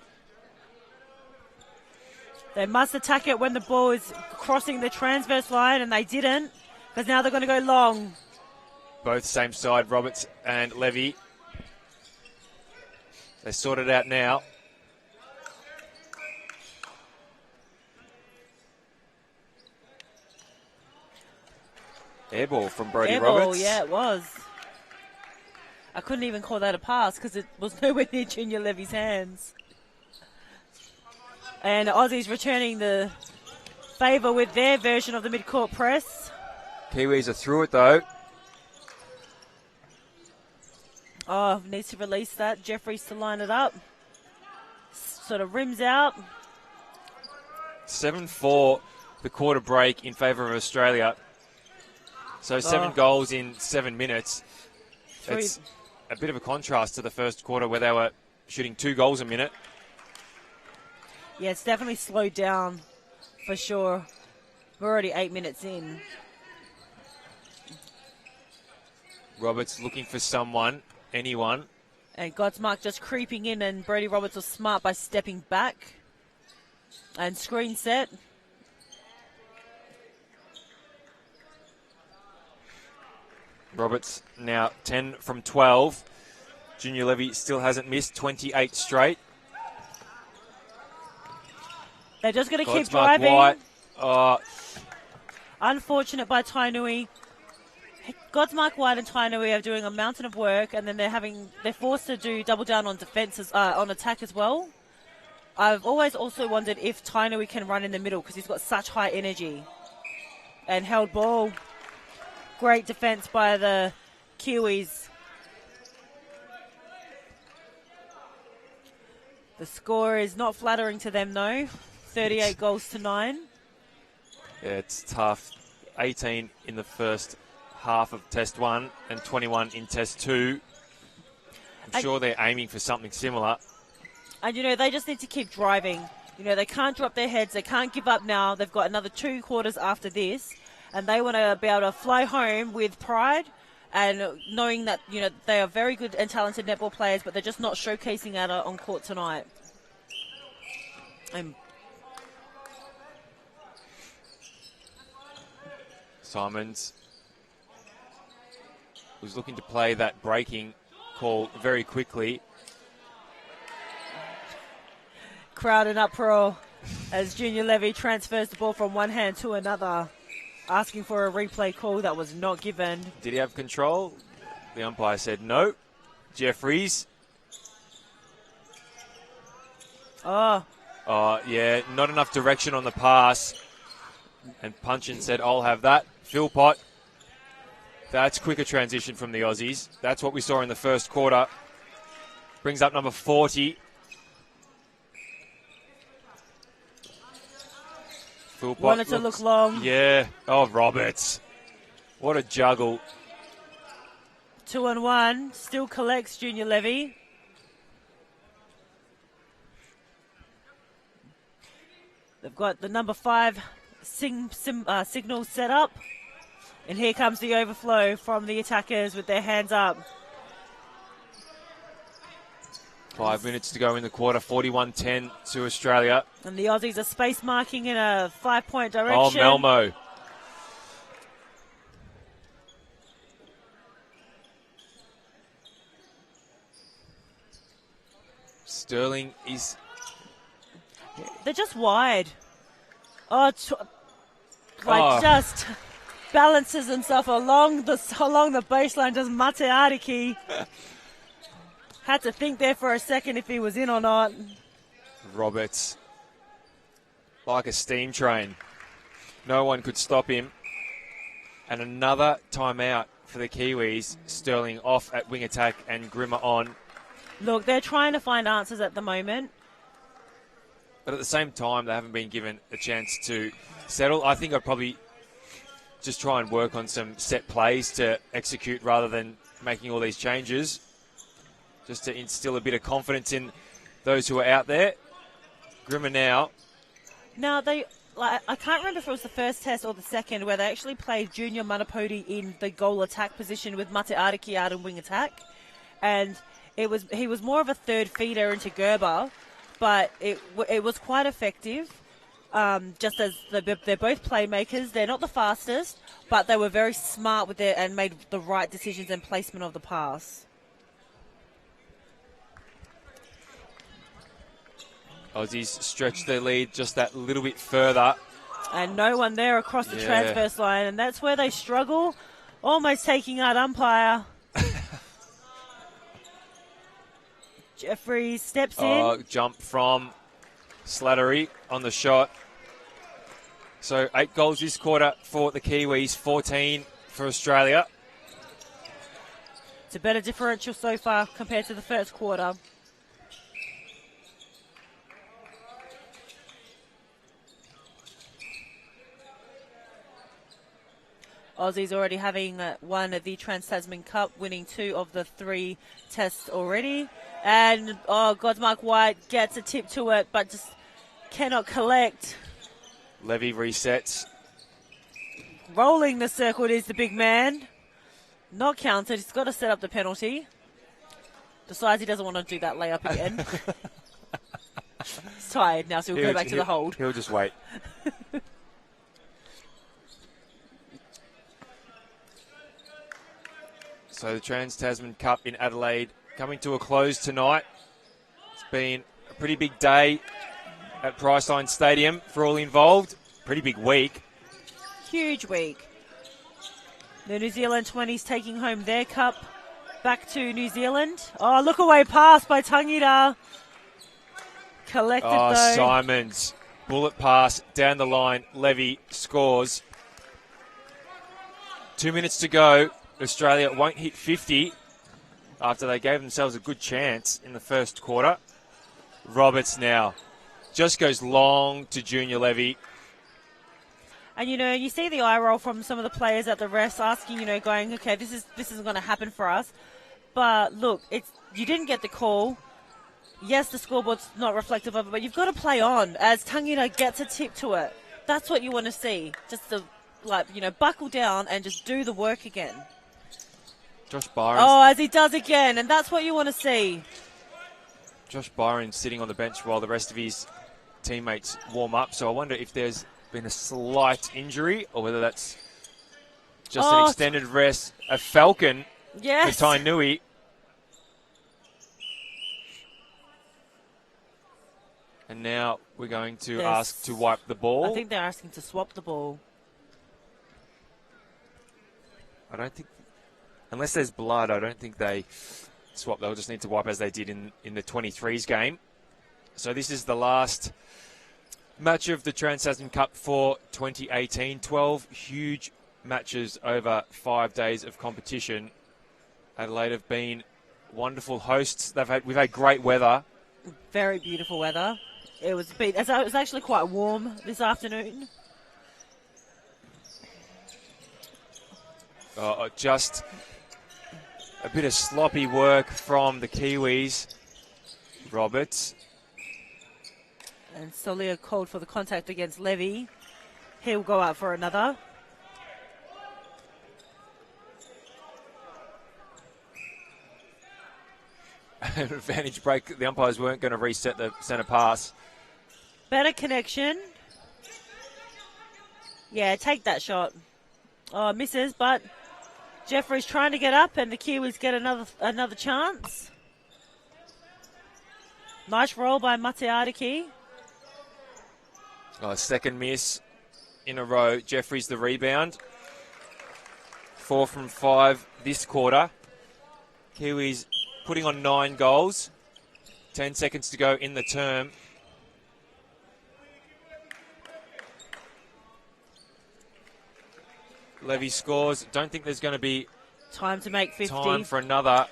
Speaker 2: They must attack it when the ball is crossing the transverse line, and they didn't, because now they're going to go long.
Speaker 1: Both same side, Roberts and Levy. They sort it out now. Airball from Brodie Roberts.
Speaker 2: Yeah, it was. I couldn't even call that a pass because it was nowhere near Junior Levy's hands. And Aussies returning the favour with their version of the mid-court press.
Speaker 1: Kiwis are through it though.
Speaker 2: Oh, needs to release that. Jeffries to line it up. Sort of rims out.
Speaker 1: 7-4 the quarter break in favour of Australia. So 7 goals in 7 minutes. It's a bit of a contrast to the first quarter where they were shooting 2 goals a minute.
Speaker 2: Yeah, it's definitely slowed down for sure. We're already 8 minutes in.
Speaker 1: Roberts looking for someone, anyone.
Speaker 2: And Godsmark just creeping in, and Brodie Roberts was smart by stepping back. And screen set.
Speaker 1: Roberts now 10 from 12. Junior Levy still hasn't missed 28 straight.
Speaker 2: They're just going to keep
Speaker 1: Godsmark
Speaker 2: driving.
Speaker 1: White.
Speaker 2: Unfortunate by Tainui. Godsmark White and Tainui are doing a mountain of work, and then they're forced to do double down on defense on attack as well. I've always also wondered if Tainui can run in the middle because he's got such high energy. And held ball. Great defense by the Kiwis. The score is not flattering to them though. 38 goals to 9.
Speaker 1: Yeah, it's tough. 18 in the first half of Test 1 and 21 in Test 2. I'm sure they're aiming for something similar.
Speaker 2: And, they just need to keep driving. They can't drop their heads. They can't give up now. They've got another 2 quarters after this. And they want to be able to fly home with pride and knowing that, they are very good and talented netball players, but they're just not showcasing that on court tonight.
Speaker 1: Simons was looking to play that breaking call very quickly.
Speaker 2: Crowd in uproar as Junior Levy transfers the ball from one hand to another, asking for a replay call that was not given.
Speaker 1: Did he have control? The umpire said no. Jeffries.
Speaker 2: Oh.
Speaker 1: Oh, yeah, not enough direction on the pass. And Punchin said, I'll have that. Philpott. That's quicker transition from the Aussies. That's what we saw in the first quarter. Brings up number 40. Philpott
Speaker 2: wanted to look long.
Speaker 1: Yeah. Oh, Roberts. What a juggle.
Speaker 2: 2-1. Still collects Junior Levy. They've got the number 5 signal set up. And here comes the overflow from the attackers with their hands up.
Speaker 1: 5 minutes to go in the quarter. 41-10 to Australia.
Speaker 2: And the Aussies are space marking in a 5-point
Speaker 1: Oh,
Speaker 2: direction.
Speaker 1: Melmo. Sterling is...
Speaker 2: They're just wide. Just balances himself along the baseline, just Mate Ariki. Had to think there for a second if he was in or not.
Speaker 1: Roberts. Like a steam train. No one could stop him. And another timeout for the Kiwis. Sterling off at wing attack and Grimmer on.
Speaker 2: Look, they're trying to find answers at the moment.
Speaker 1: But at the same time, they haven't been given a chance to settle. I think I'd probably just try and work on some set plays to execute rather than making all these changes. Just to instill a bit of confidence in those who are out there. Grimmer now.
Speaker 2: Now, I can't remember if it was the first test or the second where they actually played Junior Manapodi in the goal attack position with Mate Ariki out in wing attack. And he was more of a third feeder into Gerber, but it was quite effective. Just as they're both playmakers, they're not the fastest, but they were very smart with it and made the right decisions and placement of the pass.
Speaker 1: Aussies stretch their lead just that little bit further.
Speaker 2: And no one there across the transverse line, and that's where they struggle, almost taking out umpire. Jeffries steps in.
Speaker 1: Jump from Slattery on the shot. So 8 goals this quarter for the Kiwis, 14 for Australia.
Speaker 2: It's a better differential so far compared to the first quarter. Aussies already having won the Trans-Tasman Cup, winning 2 of the 3 tests already. And, Godsmark White gets a tip to it, but just cannot collect.
Speaker 1: Levy resets.
Speaker 2: Rolling the circle, it is the big man. Not counted. He's got to set up the penalty. Decides he doesn't want to do that layup again. He's tired now, so he'll go back to the hold.
Speaker 1: He'll just wait. So the Trans-Tasman Cup in Adelaide coming to a close tonight. It's been a pretty big day at Priceline Stadium for all involved. Pretty big week.
Speaker 2: Huge week. The New Zealand 20s taking home their cup back to New Zealand. Oh, look away pass by Tangita. Collected though.
Speaker 1: Simons. Bullet pass down the line. Levy scores. 2 minutes to go. Australia won't hit 50 after they gave themselves a good chance in the first quarter. Roberts now just goes long to Junior Levy.
Speaker 2: And, you see the eye roll from some of the players at the refs asking, going, okay, this isn't going to happen for us. But, look, you didn't get the call. Yes, the scoreboard's not reflective of it, but you've got to play on as Tangita gets a tip to it. That's what you want to see. Just to, buckle down and just do the work again.
Speaker 1: Josh Byron.
Speaker 2: Oh, as he does again, and that's what you want to see.
Speaker 1: Josh Byron sitting on the bench while the rest of his teammates warm up. So I wonder if there's been a slight injury or whether that's just an extended rest. A Falcon for Tainui. And now we're going to ask to wipe the ball.
Speaker 2: I think they're asking to swap the ball.
Speaker 1: I don't think, unless there's blood, I don't think they swap. They'll just need to wipe as they did in the 23s game. So this is the last match of the Trans-Tasman Cup for 2018. 12 huge matches over 5 days of competition. Adelaide have been wonderful hosts. We've had great weather.
Speaker 2: Very beautiful weather. It was actually quite warm this afternoon.
Speaker 1: Just a bit of sloppy work from the Kiwis. Roberts.
Speaker 2: And Solia called for the contact against Levy. He'll go out for another.
Speaker 1: Advantage break. The umpires weren't going to reset the centre pass.
Speaker 2: Better connection. Yeah, take that shot. Oh, misses, but Jeffrey's trying to get up, and the Kiwis get another chance. Nice roll by Mateariki.
Speaker 1: Second miss in a row. Jeffrey's the rebound. 4 from 5 this quarter. Kiwis putting on 9 goals. 10 seconds to go in the term. Levy scores. Don't think there's going to be
Speaker 2: time to make 50.
Speaker 1: Time for another.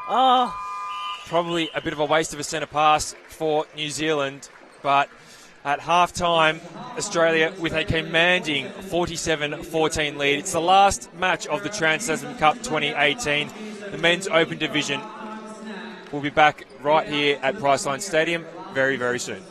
Speaker 2: Oh.
Speaker 1: Probably a bit of a waste of a centre pass for New Zealand, but at half-time, Australia with a commanding 47-14 lead. It's the last match of the Trans-Tasman Cup 2018. The men's open division will be back right here at Priceline Stadium very, very soon.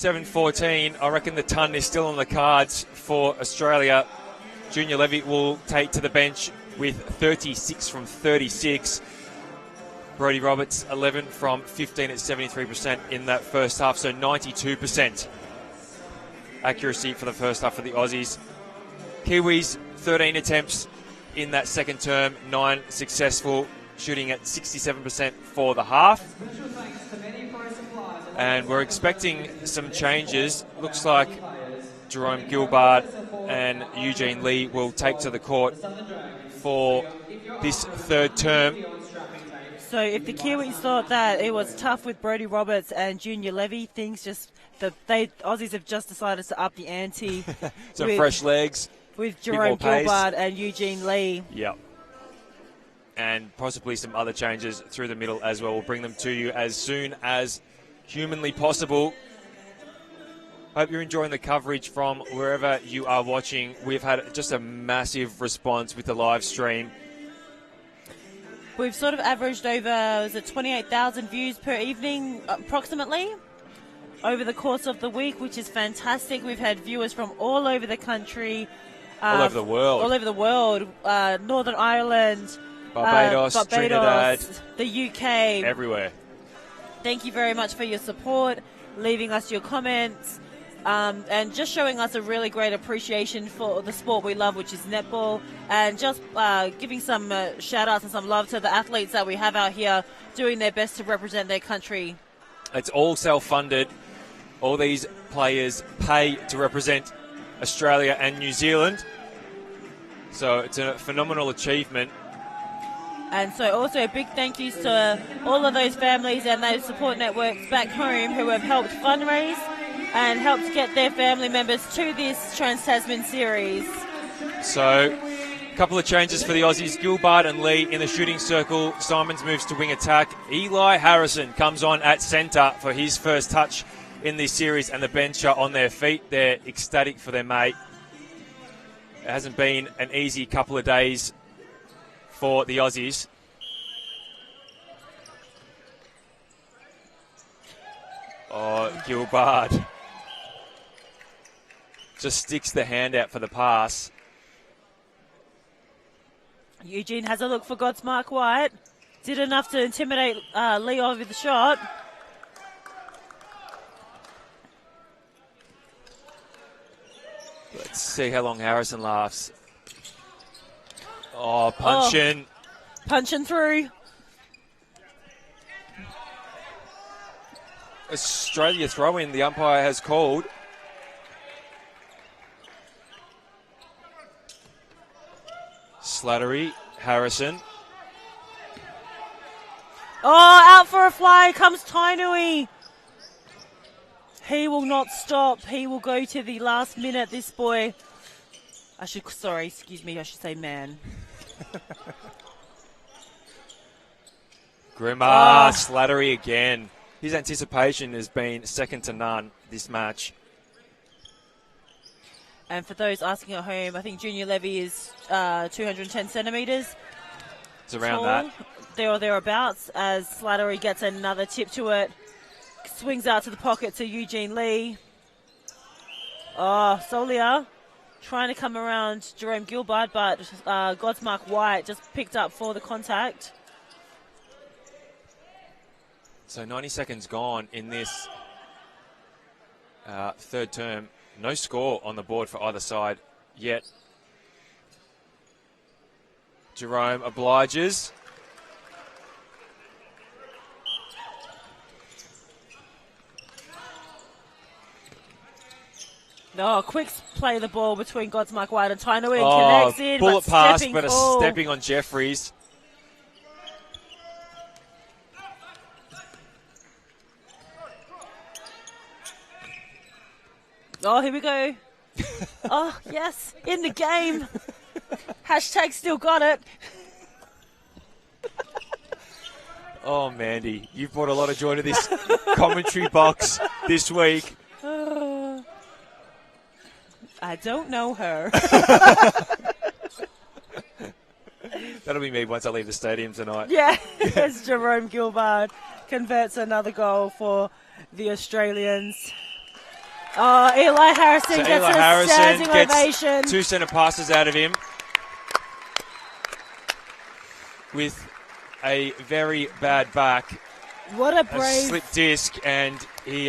Speaker 1: $7.14. I reckon the ton is still on the cards for Australia. Junior Levy will take to the bench with 36 from 36. Brodie Roberts, 11 from 15 at 73% in that first half, so 92% accuracy for the first half for the Aussies. Kiwis, 13 attempts in that second term, 9 successful, shooting at 67% for the half. And we're expecting some changes. Looks like Jerome Gilbert and Eugene Lee will take to the court for this third term.
Speaker 2: So if the Kiwis thought that it was tough with Brodie Roberts and Junior Levy, things just Aussies have just decided to up the ante.
Speaker 1: Some fresh legs
Speaker 2: with Jerome Gilbert and Eugene Lee.
Speaker 1: Yep. and possibly some other changes through the middle as well. We'll bring them to you as soon as humanly possible. Hope you're enjoying the coverage from wherever you are watching. We've had just a massive response with the live stream.
Speaker 2: We've sort of averaged over 28,000 views per evening, approximately, over the course of the week, which is fantastic. We've had viewers from all over the country.
Speaker 1: All over the world.
Speaker 2: All over the world. Northern Ireland,
Speaker 1: Barbados, Trinidad,
Speaker 2: the UK.
Speaker 1: Everywhere.
Speaker 2: Thank you very much for your support, leaving us your comments, and just showing us a really great appreciation for the sport we love, which is netball, and just giving some shout-outs and some love to the athletes that we have out here doing their best to represent their country.
Speaker 1: It's all self-funded. All these players pay to represent Australia and New Zealand. So it's a phenomenal achievement.
Speaker 2: And so also a big thank yous to all of those families and those support networks back home who have helped fundraise and helped get their family members to this Trans-Tasman series.
Speaker 1: So a couple of changes for the Aussies. Gilbert and Lee in the shooting circle. Simons moves to wing attack. Eli Harrison comes on at centre for his first touch in this series, and the bench are on their feet. They're ecstatic for their mate. It hasn't been an easy couple of days for the Aussies. Oh, Gilbert just sticks the hand out for the pass.
Speaker 2: Eugene has a look for Godsmark White. Did enough to intimidate Lee over the shot.
Speaker 1: Let's see how long Harrison laughs. Oh, punching.
Speaker 2: Punching through.
Speaker 1: Australia throw-in, the umpire has called. Slattery, Harrison.
Speaker 2: Oh, out for a fly comes Tainui. He will not stop. He will go to the last minute, this boy. I should say man.
Speaker 1: Grimmer, Slattery again. His anticipation has been second to none this match.
Speaker 2: And for those asking at home, I think Junior Levy is 210 centimetres.
Speaker 1: It's around
Speaker 2: tall,
Speaker 1: that.
Speaker 2: There or thereabouts, as Slattery gets another tip to it. Swings out to the pocket to Eugene Lee. Oh, Solia trying to come around Jerome Gilbert, but Godsmark White just picked up for the contact.
Speaker 1: So 90 seconds gone in this third term. No score on the board for either side yet. Jerome obliges.
Speaker 2: No, quick play the ball between Godsmark White and Tainui and connects in.
Speaker 1: Bullet pass, but
Speaker 2: full.
Speaker 1: a stepping on Jeffries.
Speaker 2: Oh, here we go. Oh, yes, in the game. Hashtag still got it.
Speaker 1: Oh, Mandy, you've brought a lot of joy to this commentary box this week.
Speaker 2: I don't know her.
Speaker 1: That'll be me once I leave the stadium tonight.
Speaker 2: Yeah, as Jerome Gilbert converts another goal for the Australians. Oh, Eli Harrison
Speaker 1: So
Speaker 2: gets
Speaker 1: Eli
Speaker 2: a
Speaker 1: Harrison
Speaker 2: standing
Speaker 1: gets
Speaker 2: ovation.
Speaker 1: 2 centre passes out of him with a very bad back.
Speaker 2: What a
Speaker 1: A
Speaker 2: brave.
Speaker 1: slip disc, and he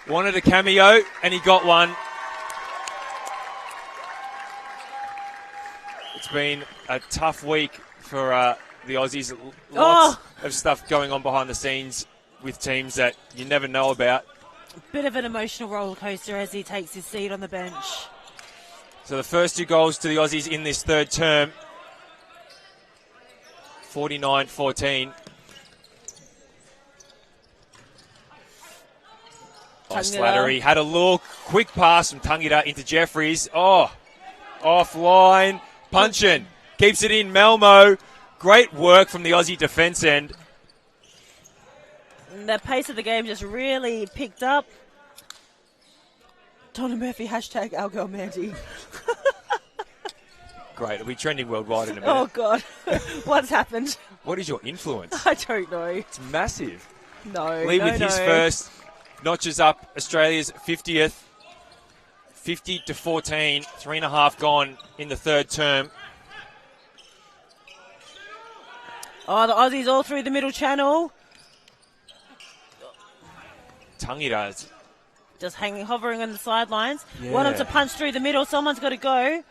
Speaker 1: wanted a cameo, and he got one. It's been a tough week for the Aussies. Lots of stuff going on behind the scenes with teams that you never know about.
Speaker 2: Bit of an emotional roller coaster as he takes his seat on the bench.
Speaker 1: So the first 2 goals to the Aussies in this third term. 49-14. Oh, Slattery had a look. Quick pass from Tangita into Jeffries. Oh, offline. Punching. keeps it in. Malmo, great work from the Aussie defence end.
Speaker 2: The pace of the game just really picked up. Donna Murphy, hashtag our girl Mandy.
Speaker 1: Great. It'll be trending worldwide in a minute.
Speaker 2: Oh, God. What's happened?
Speaker 1: What is your influence?
Speaker 2: I don't know.
Speaker 1: It's massive.
Speaker 2: No,
Speaker 1: Lee with his first notches up Australia's 50th. 50-14. 3.5 gone in the third term.
Speaker 2: Oh, the Aussies all through the middle channel.
Speaker 1: Tangira's
Speaker 2: just hovering on the sidelines.
Speaker 1: Yeah.
Speaker 2: Want him to punch through the middle. Someone's got to go.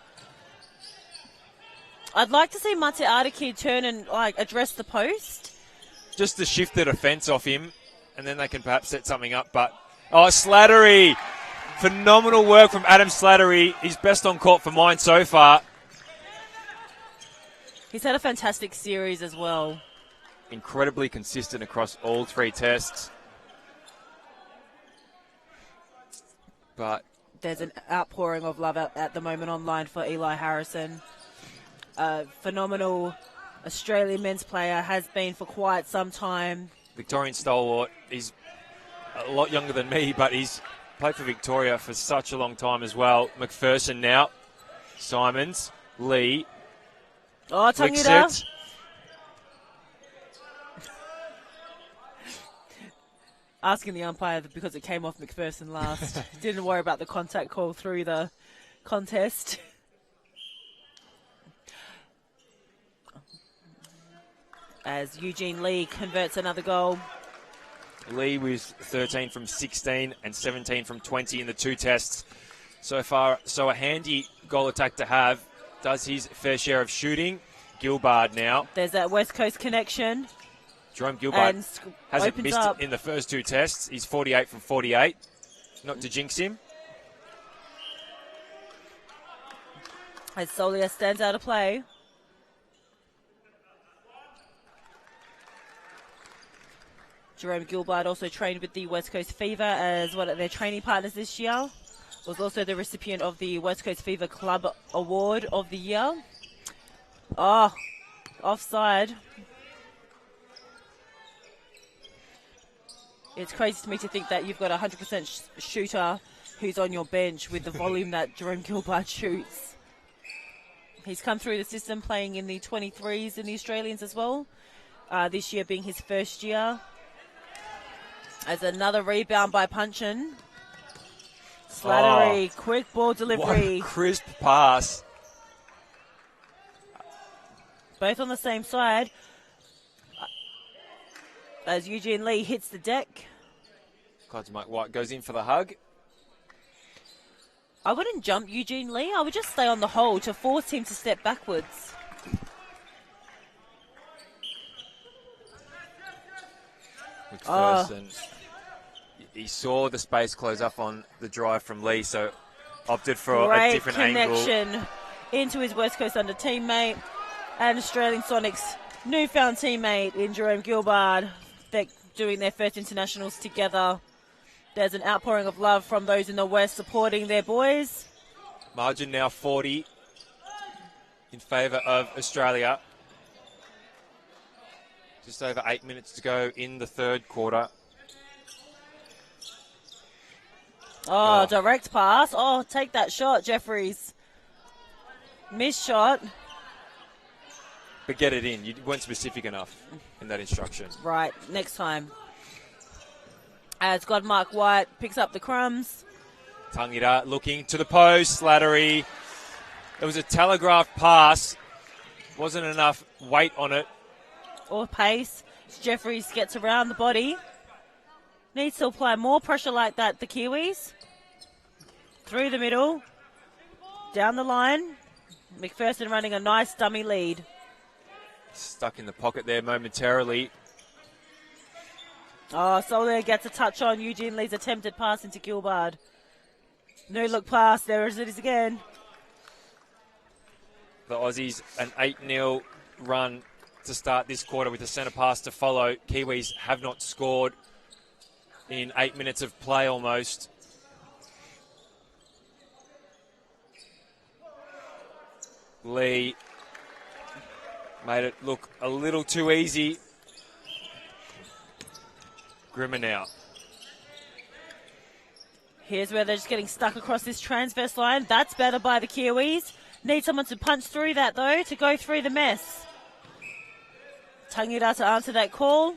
Speaker 2: I'd like to see Mate Araki turn and address the post.
Speaker 1: just to shift the defence off him, and then they can perhaps set something up. But Slattery, phenomenal work from Adam Slattery. He's best on court for mine so far.
Speaker 2: He's had a fantastic series as well.
Speaker 1: Incredibly consistent across all three tests. But
Speaker 2: there's an outpouring of love at the moment online for Eli Harrison. Phenomenal Australian men's player, has been for quite some time.
Speaker 1: Victorian stalwart. He's a lot younger than me, but he's played for Victoria for such a long time as well. McPherson now. Simons. Lee.
Speaker 2: Oh, Tangita. Asking the umpire because it came off McPherson last. Didn't worry about the contact call through the contest. As Eugene Lee converts another goal.
Speaker 1: Lee was 13 from 16 and 17 from 20 in the two tests so far. So a handy goal attack to have. Does his fair share of shooting. Gilbard now.
Speaker 2: There's that West Coast connection.
Speaker 1: Jerome Gilbard hasn't missed
Speaker 2: up
Speaker 1: in the first two tests. He's 48 from 48. Not to jinx him.
Speaker 2: As Solia stands out of play. Jerome Gilbard also trained with the West Coast Fever as one of their training partners this year. Was also the recipient of the West Coast Fever Club Award of the Year. Oh, offside. It's crazy to me to think that you've got a 100% shooter who's on your bench with the volume that Jerome Gilbard shoots. He's come through the system playing in the 23s in the Australians as well. This year being his first year. As another rebound by Punchin. Slattery, quick ball delivery.
Speaker 1: What a crisp pass.
Speaker 2: Both on the same side. As Eugene Lee hits the deck.
Speaker 1: God, Mike White goes in for the hug.
Speaker 2: I wouldn't jump Eugene Lee. I would just stay on the hole to force him to step backwards.
Speaker 1: McPherson. He saw the space close up on the drive from Lee, so opted for a different
Speaker 2: connection
Speaker 1: angle.
Speaker 2: Into his West Coast under teammate and Australian Sonics newfound teammate in Jerome Gilbard. They're doing their first internationals together. There's an outpouring of love from those in the West supporting their boys.
Speaker 1: Margin now 40 in favour of Australia. Just over 8 minutes to go in the third quarter.
Speaker 2: Oh, direct pass. Oh, take that shot, Jeffries. Missed shot.
Speaker 1: But get it in. You weren't specific enough in that instruction.
Speaker 2: Right, next time. As Godmark White picks up the crumbs.
Speaker 1: Tangita looking to the post. Slattery. It was a telegraphed pass. Wasn't enough weight on it.
Speaker 2: Or pace. Jeffries gets around the body. Needs to apply more pressure like that, the Kiwis. Through the middle. Down the line. McPherson running a nice dummy lead.
Speaker 1: Stuck in the pocket there momentarily.
Speaker 2: Oh, Soler gets a touch on Eugene Lee's attempted pass into Gilbard. No look pass. There it is again.
Speaker 1: The Aussies, an 8-0 run to start this quarter with a centre pass to follow. Kiwis have not scored in 8 minutes of play almost. Lee Made it look a little too easy. Grimmer now.
Speaker 2: Here's where they're just getting stuck across this transverse line. That's better by the Kiwis. Need someone to punch through that, though, to go through the mess. Tangita to answer that call.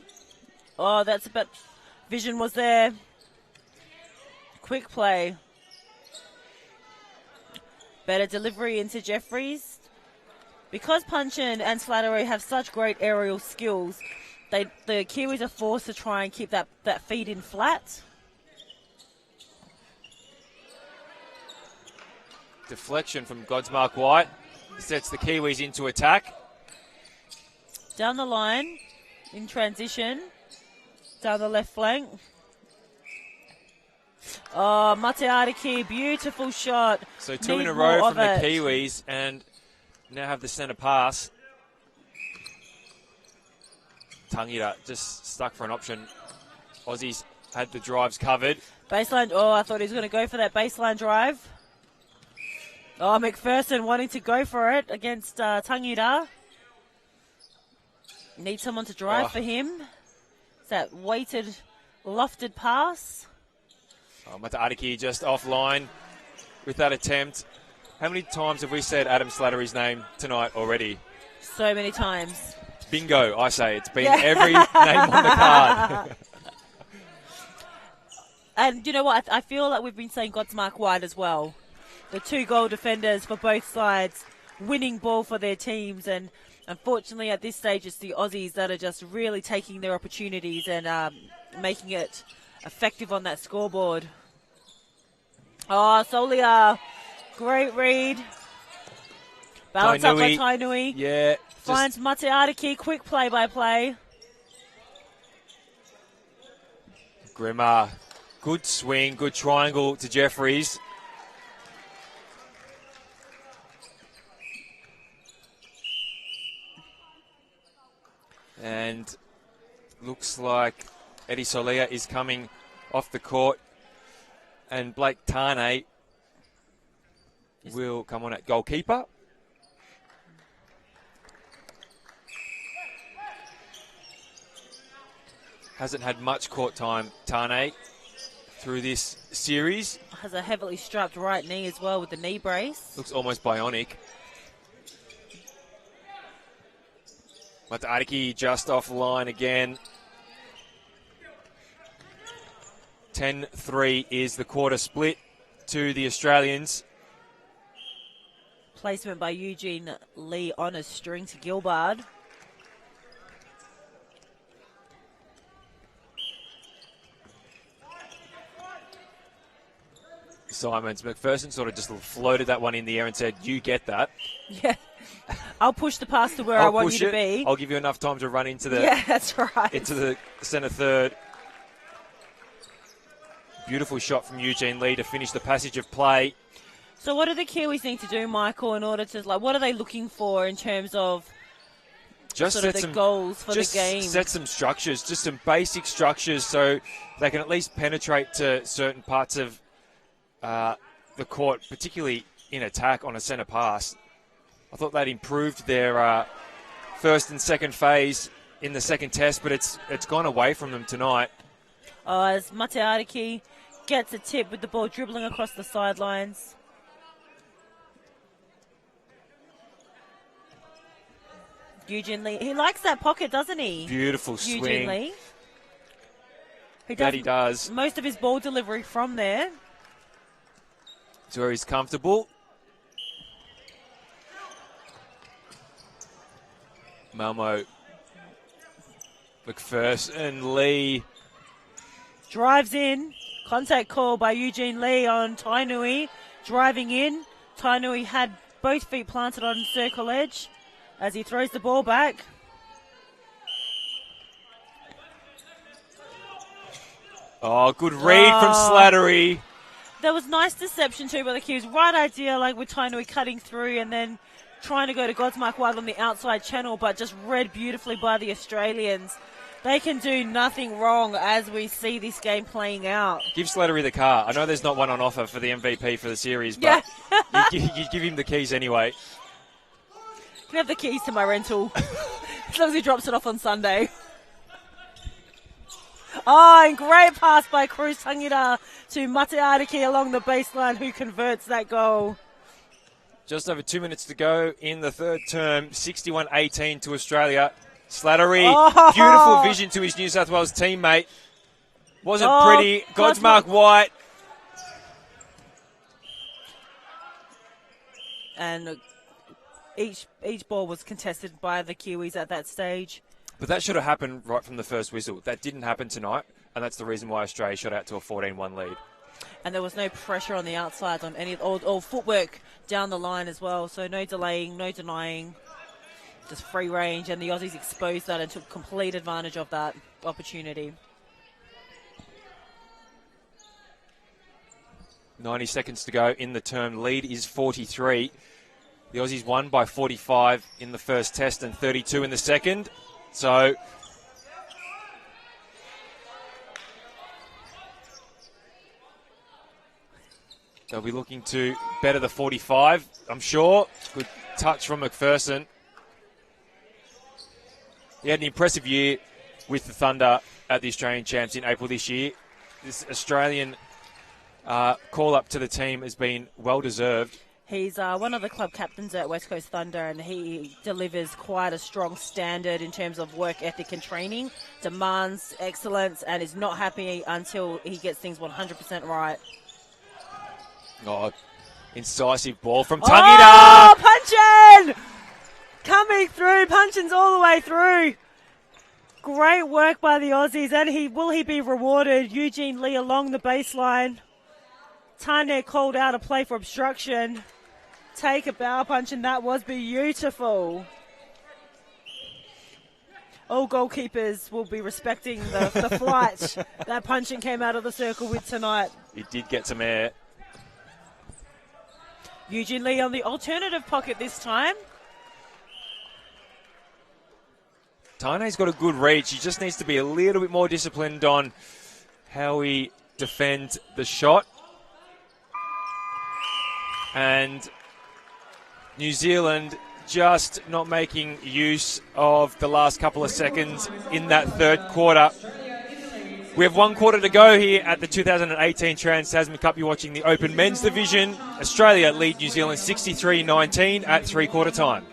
Speaker 2: Oh, that's a bit... Vision was there. Quick play. Better delivery into Jeffries. Because Punchin and Slattery have such great aerial skills, the Kiwis are forced to try and keep that feed in flat.
Speaker 1: Deflection from Godsmark White. Sets the Kiwis into attack.
Speaker 2: Down the line, in transition. Down the left flank. Oh, Mateariki, beautiful shot.
Speaker 1: So two
Speaker 2: Need
Speaker 1: in a
Speaker 2: more
Speaker 1: row
Speaker 2: of
Speaker 1: from the
Speaker 2: it.
Speaker 1: Kiwis, and now have the centre pass. Tangita just stuck for an option. Aussies had the drives covered.
Speaker 2: Baseline, oh, I thought he was going to go for that baseline drive. Oh, McPherson wanting to go for it against Tangita. Need someone to drive for him. It's that weighted, lofted pass.
Speaker 1: Oh, Mateariki just offline with that attempt. How many times have we said Adam Slattery's name tonight already?
Speaker 2: So many times.
Speaker 1: Bingo, I say. It's been every name on the card.
Speaker 2: And you know what? I feel like we've been saying Godsmark White as well. The 2 goal defenders for both sides, winning ball for their teams. And unfortunately, at this stage, it's the Aussies that are just really taking their opportunities and making it effective on that scoreboard. Oh, Solia, great read. Balance up by Tainui.
Speaker 1: Yeah.
Speaker 2: Finds Mateariki, quick play-by-play.
Speaker 1: Grimmer, good swing, good triangle to Jeffries. And looks like Eddie Solia is coming off the court. And Blake Tane will come on at goalkeeper. Hasn't had much court time, Tane, through this series.
Speaker 2: Has a heavily strapped right knee as well with the knee brace.
Speaker 1: Looks almost bionic. Mateariki just offline again. 10-3 is the quarter split to the Australians.
Speaker 2: Placement by Eugene Lee on a string to Gilbard.
Speaker 1: Simons. McPherson sort of just floated that one in the air and said, you get that.
Speaker 2: Yeah. I'll push the pass to where I want you to be.
Speaker 1: I'll give you enough time to run into the
Speaker 2: that's right.
Speaker 1: into the centre third. Beautiful shot from Eugene Lee to finish the passage of play.
Speaker 2: So what do the Kiwis need to do, Michael, in order to, what are they looking for in terms of
Speaker 1: just
Speaker 2: sort of the goals for the game?
Speaker 1: Just set some structures, just some basic structures so they can at least penetrate to certain parts of the court, particularly in attack on a centre pass. I thought that improved their first and second phase in the second test, but it's gone away from them tonight.
Speaker 2: As Mateariki gets a tip with the ball dribbling across the sidelines. Eugene Lee, he likes that pocket, doesn't he?
Speaker 1: Beautiful swing.
Speaker 2: Eugene Lee.
Speaker 1: He does.
Speaker 2: Most of his ball delivery from there.
Speaker 1: It's where he's comfortable. Malmo, McPherson, Lee.
Speaker 2: Drives in. Contact call by Eugene Lee on Tainui. Driving in. Tainui had both feet planted on circle edge as he throws the ball back.
Speaker 1: Oh, good read from Slattery.
Speaker 2: There was nice deception too by the Kiwis. Right idea, like with Tainui cutting through and then trying to go to Godsmark White on the outside channel, but just read beautifully by the Australians. They can do nothing wrong as we see this game playing out.
Speaker 1: Give Slattery the car. I know there's not one on offer for the MVP for the series, but you give him the keys anyway.
Speaker 2: Can can have the keys to my rental. As long as he drops it off on Sunday. Oh, and great pass by Cruz Tangita to Mateariki along the baseline, who converts that goal.
Speaker 1: Just over 2 minutes to go in the third term. 61-18 to Australia. Slattery, beautiful vision to his New South Wales teammate. Wasn't pretty. Godsmark White.
Speaker 2: And each ball was contested by the Kiwis at that stage.
Speaker 1: But that should have happened right from the first whistle. That didn't happen tonight, and that's the reason why Australia shot out to a 14-1 lead. And
Speaker 2: there was no pressure on the outside on any or footwork down the line as well. So no delaying, no denying, just free range. And the Aussies exposed that and took complete advantage of that opportunity.
Speaker 1: 90 seconds to go in the term. Lead is 43. The Aussies won by 45 in the first test and 32 in the second. So they'll be looking to better the 45, I'm sure. Good touch from McPherson. He had an impressive year with the Thunder at the Australian Champs in April this year. This Australian call-up to the team has been well-deserved.
Speaker 2: He's one of the club captains at West Coast Thunder, and he delivers quite a strong standard in terms of work ethic and training, demands excellence, and is not happy until he gets things 100% right.
Speaker 1: Oh, incisive ball from Tangita.
Speaker 2: Oh, Punchin! Coming through, Punchin's all the way through. Great work by the Aussies, and will he be rewarded? Eugene Lee along the baseline. Tane called out a play for obstruction. Take a bow punch, and that was beautiful. All goalkeepers will be respecting the flight that Punchin came out of the circle with tonight.
Speaker 1: He did get some air.
Speaker 2: Eugene Lee on the alternative pocket this time.
Speaker 1: Tane's got a good reach. He just needs to be a little bit more disciplined on how he defends the shot. And New Zealand just not making use of the last couple of seconds in that third quarter. We have 1 quarter to go here at the 2018 Trans-Tasman Cup. You're watching the Open Men's Division. Australia lead New Zealand 63-19 at three-quarter time.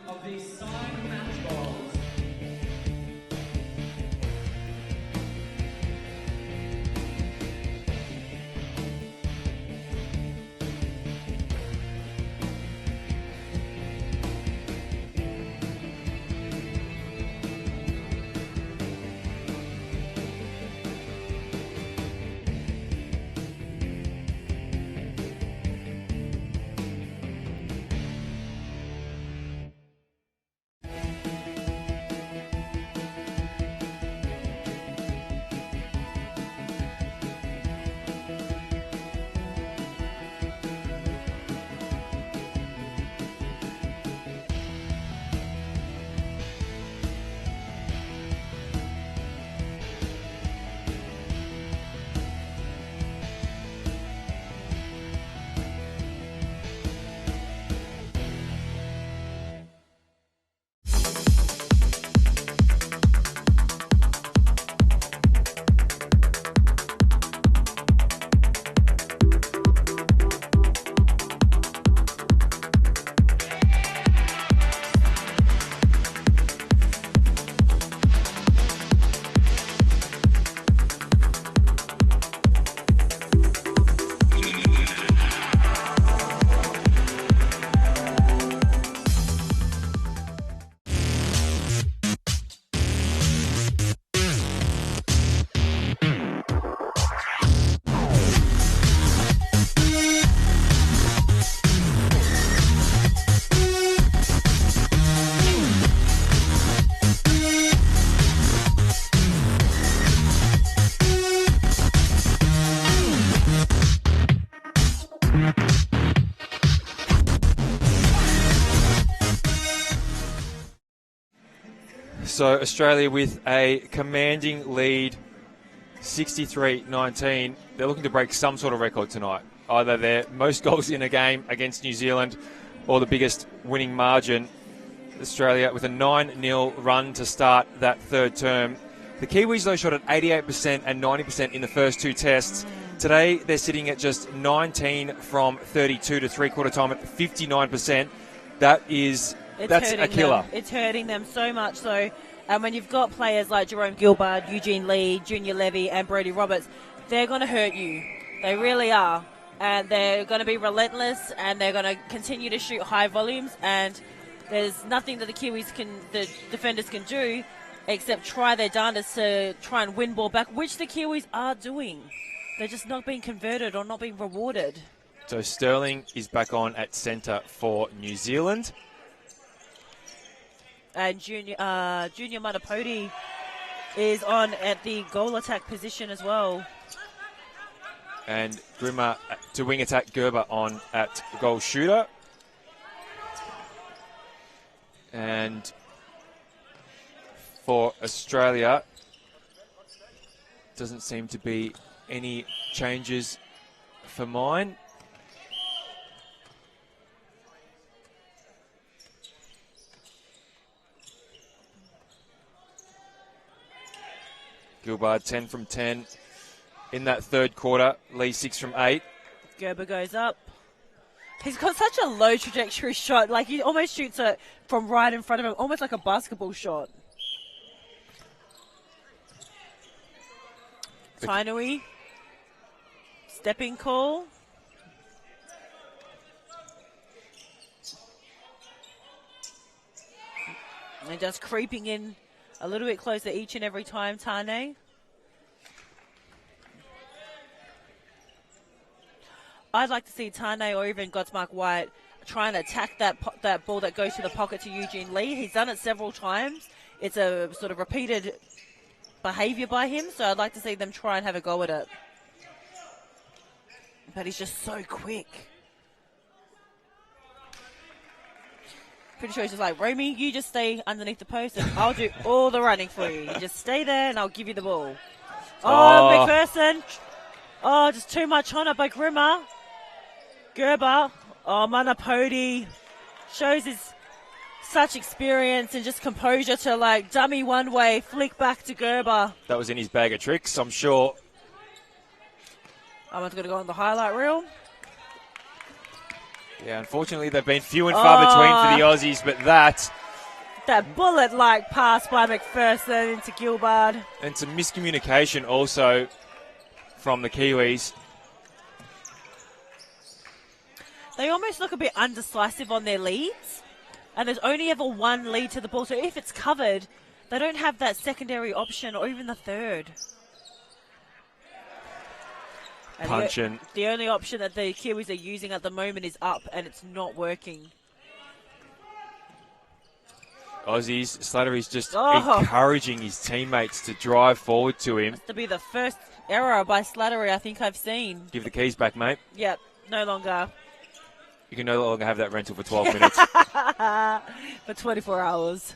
Speaker 1: So Australia with a commanding lead, 63-19. They're looking to break some sort of record tonight. Either their most goals in a game against New Zealand or the biggest winning margin. Australia with a 9-0 run to start that third term. The Kiwis, though, shot at 88% and 90% in the first two tests. Today, they're sitting at just 19 from 32 to three-quarter time at 59%. That's a killer.
Speaker 2: It's hurting them so much so. And when you've got players like Jerome Gilbert, Eugene Lee, Junior Levy, and Brodie Roberts, they're going to hurt you. They really are. And they're going to be relentless, and they're going to continue to shoot high volumes. And there's nothing that the defenders can do except try their darndest to try and win ball back, which the Kiwis are doing. They're just not being converted or not being rewarded.
Speaker 1: So Sterling is back on at centre for New Zealand.
Speaker 2: And Junior Manapoti is on at the goal attack position as well.
Speaker 1: And Grimmer to wing attack, Gerber on at goal shooter. And for Australia, doesn't seem to be any changes for mine. Gilbert 10 from 10 in that third quarter. Lee 6 from 8.
Speaker 2: Gerber goes up. He's got such a low trajectory shot. Like, he almost shoots it from right in front of him, almost like a basketball shot. Tainui. Stepping call. And just creeping in a little bit closer each and every time, Tane. I'd like to see Tane or even Godsmark White try and attack that ball that goes to the pocket to Eugene Lee. He's done it several times. It's a sort of repeated behaviour by him, so I'd like to see them try and have a go at it. But he's just so quick. Pretty sure he's just like, Romy, you just stay underneath the post and I'll do all the running for you. You just stay there and I'll give you the ball. Oh, McPherson. Oh, just too much on it by Grimmer. Gerber. Oh, Manapoti shows his such experience and just composure to, like, dummy one way, flick back to Gerber.
Speaker 1: That was in his bag of tricks, I'm sure.
Speaker 2: I'm going to go on the highlight reel.
Speaker 1: Yeah, unfortunately, they've been few and far between for the Aussies, but
Speaker 2: that bullet-like pass by McPherson into Gilbert.
Speaker 1: And some miscommunication also from the Kiwis.
Speaker 2: They almost look a bit undecisive on their leads, and there's only ever one lead to the ball, so if it's covered, they don't have that secondary option or even the third.
Speaker 1: Punching.
Speaker 2: The only option that the Kiwis are using at the moment is up, and it's not working.
Speaker 1: Aussies, Slattery's just encouraging his teammates to drive forward to him.
Speaker 2: That's to be the first error by Slattery I think I've seen.
Speaker 1: Give the keys back, mate.
Speaker 2: Yep, no longer.
Speaker 1: You can no longer have that rental for 12 minutes.
Speaker 2: For 24 hours.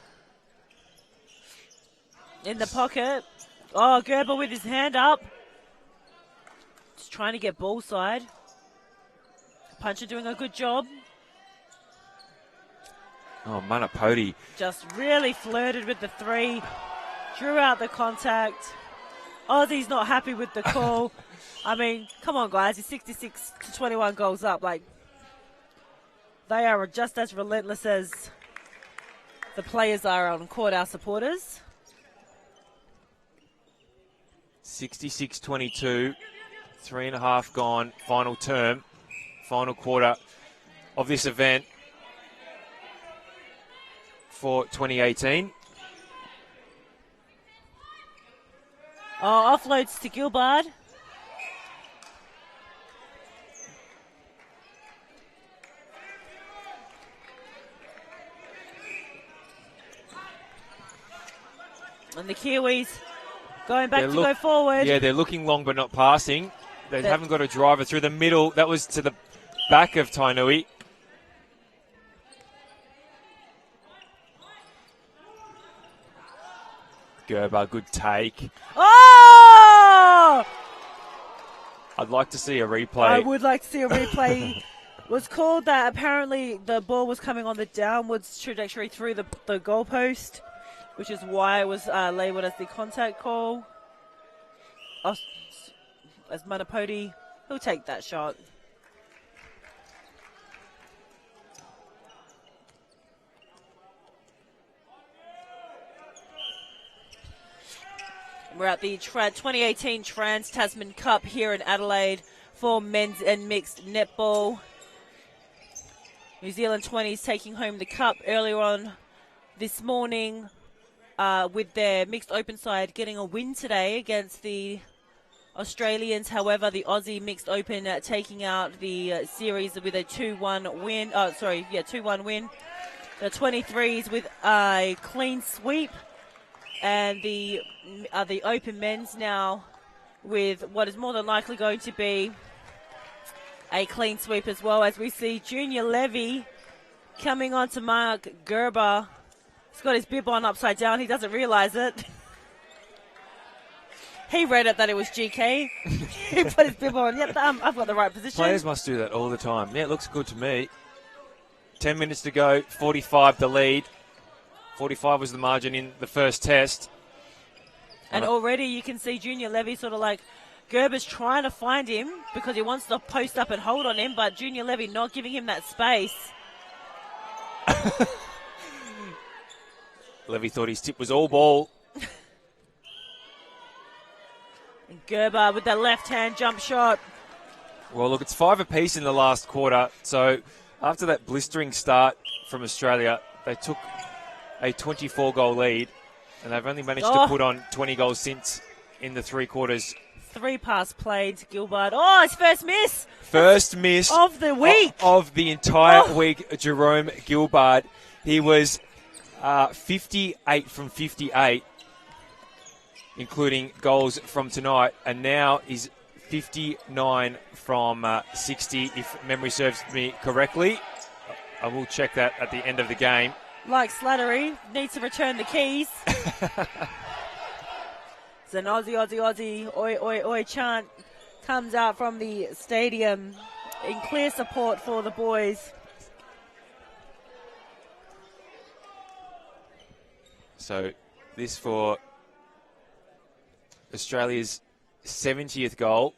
Speaker 2: In the pocket. Oh, Gerber with his hand up. Just trying to get ball side. Puncher doing a good job.
Speaker 1: Oh, Manapoti.
Speaker 2: Just really flirted with the three. Drew out the contact. Aussie's not happy with the call. I mean, come on, guys. He's 66 to 21 goals up. Like, they are just as relentless as the players are on court, our supporters.
Speaker 1: 66-22. 3.5 gone. Final term. Final quarter of this event for 2018.
Speaker 2: Oh, offloads to Gilbert. And the Kiwis going back to go forward.
Speaker 1: Yeah, they're looking long but not passing. They haven't got a driver through the middle. That was to the back of Tainui. Gerber, good take.
Speaker 2: Oh!
Speaker 1: I'd like to see a replay.
Speaker 2: I would like to see a replay. Was called that apparently the ball was coming on the downwards trajectory through the goalpost, which is why it was labelled as the contact call. As Manapoti, he'll take that shot. We're at the 2018 Trans-Tasman Cup here in Adelaide for men's and mixed netball. New Zealand 20s taking home the cup earlier on this morning with their mixed open side getting a win today against the Australians. However, the Aussie mixed open taking out the series with a 2-1 win. 2-1 win. The 23s with a clean sweep. And the open men's now with what is more than likely going to be a clean sweep as well, as we see Junior Levy coming on to Mark Gerber. He's got his bib on upside down. He doesn't realise it. He read it that it was GK. He put his bib on. Yep, I've got the right position.
Speaker 1: Players must do that all the time. Yeah, it looks good to me. 10 minutes to go, 45 the lead. 45 was the margin in the first test.
Speaker 2: And already you can see Junior Levy sort of like, Gerber's trying to find him because he wants to post up and hold on him, but Junior Levy not giving him that space.
Speaker 1: Levy thought his tip was all ball.
Speaker 2: And Gerber with that left-hand jump shot.
Speaker 1: Well, look, it's 5 apiece in the last quarter. So after that blistering start from Australia, they took a 24-goal lead, and they've only managed to put on 20 goals since in the 3 quarters.
Speaker 2: 3 pass played to Gilbert. Oh, his first miss.
Speaker 1: First miss
Speaker 2: of the week.
Speaker 1: Of the entire week, Jerome Gilbert. He was 58 from 58, including goals from tonight, and now is 59 from 60, if memory serves me correctly. I will check that at the end of the game.
Speaker 2: Like Slattery, needs to return the keys. It's an Aussie, oi, oi, oi chant comes out from the stadium in clear support for the boys.
Speaker 1: So this for Australia's 70th goal.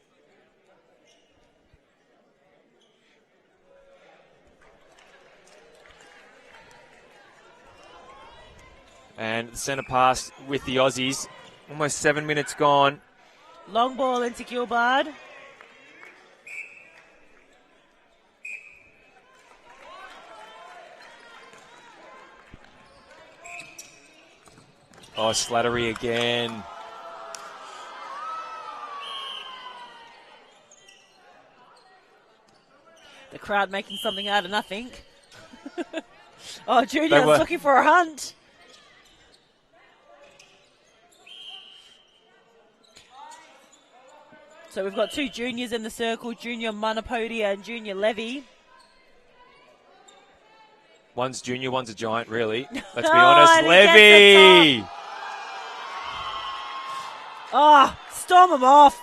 Speaker 1: And the centre pass with the Aussies. Almost 7 minutes gone.
Speaker 2: Long ball into Gilbert.
Speaker 1: Oh, Slattery again.
Speaker 2: The crowd making something out of nothing. Oh, Junior's looking for a hunt. So we've got 2 juniors in the circle, Junior Manapoti and Junior Levy.
Speaker 1: One's junior, one's a giant, really. Let's be honest. Levy!
Speaker 2: Oh, storm him off.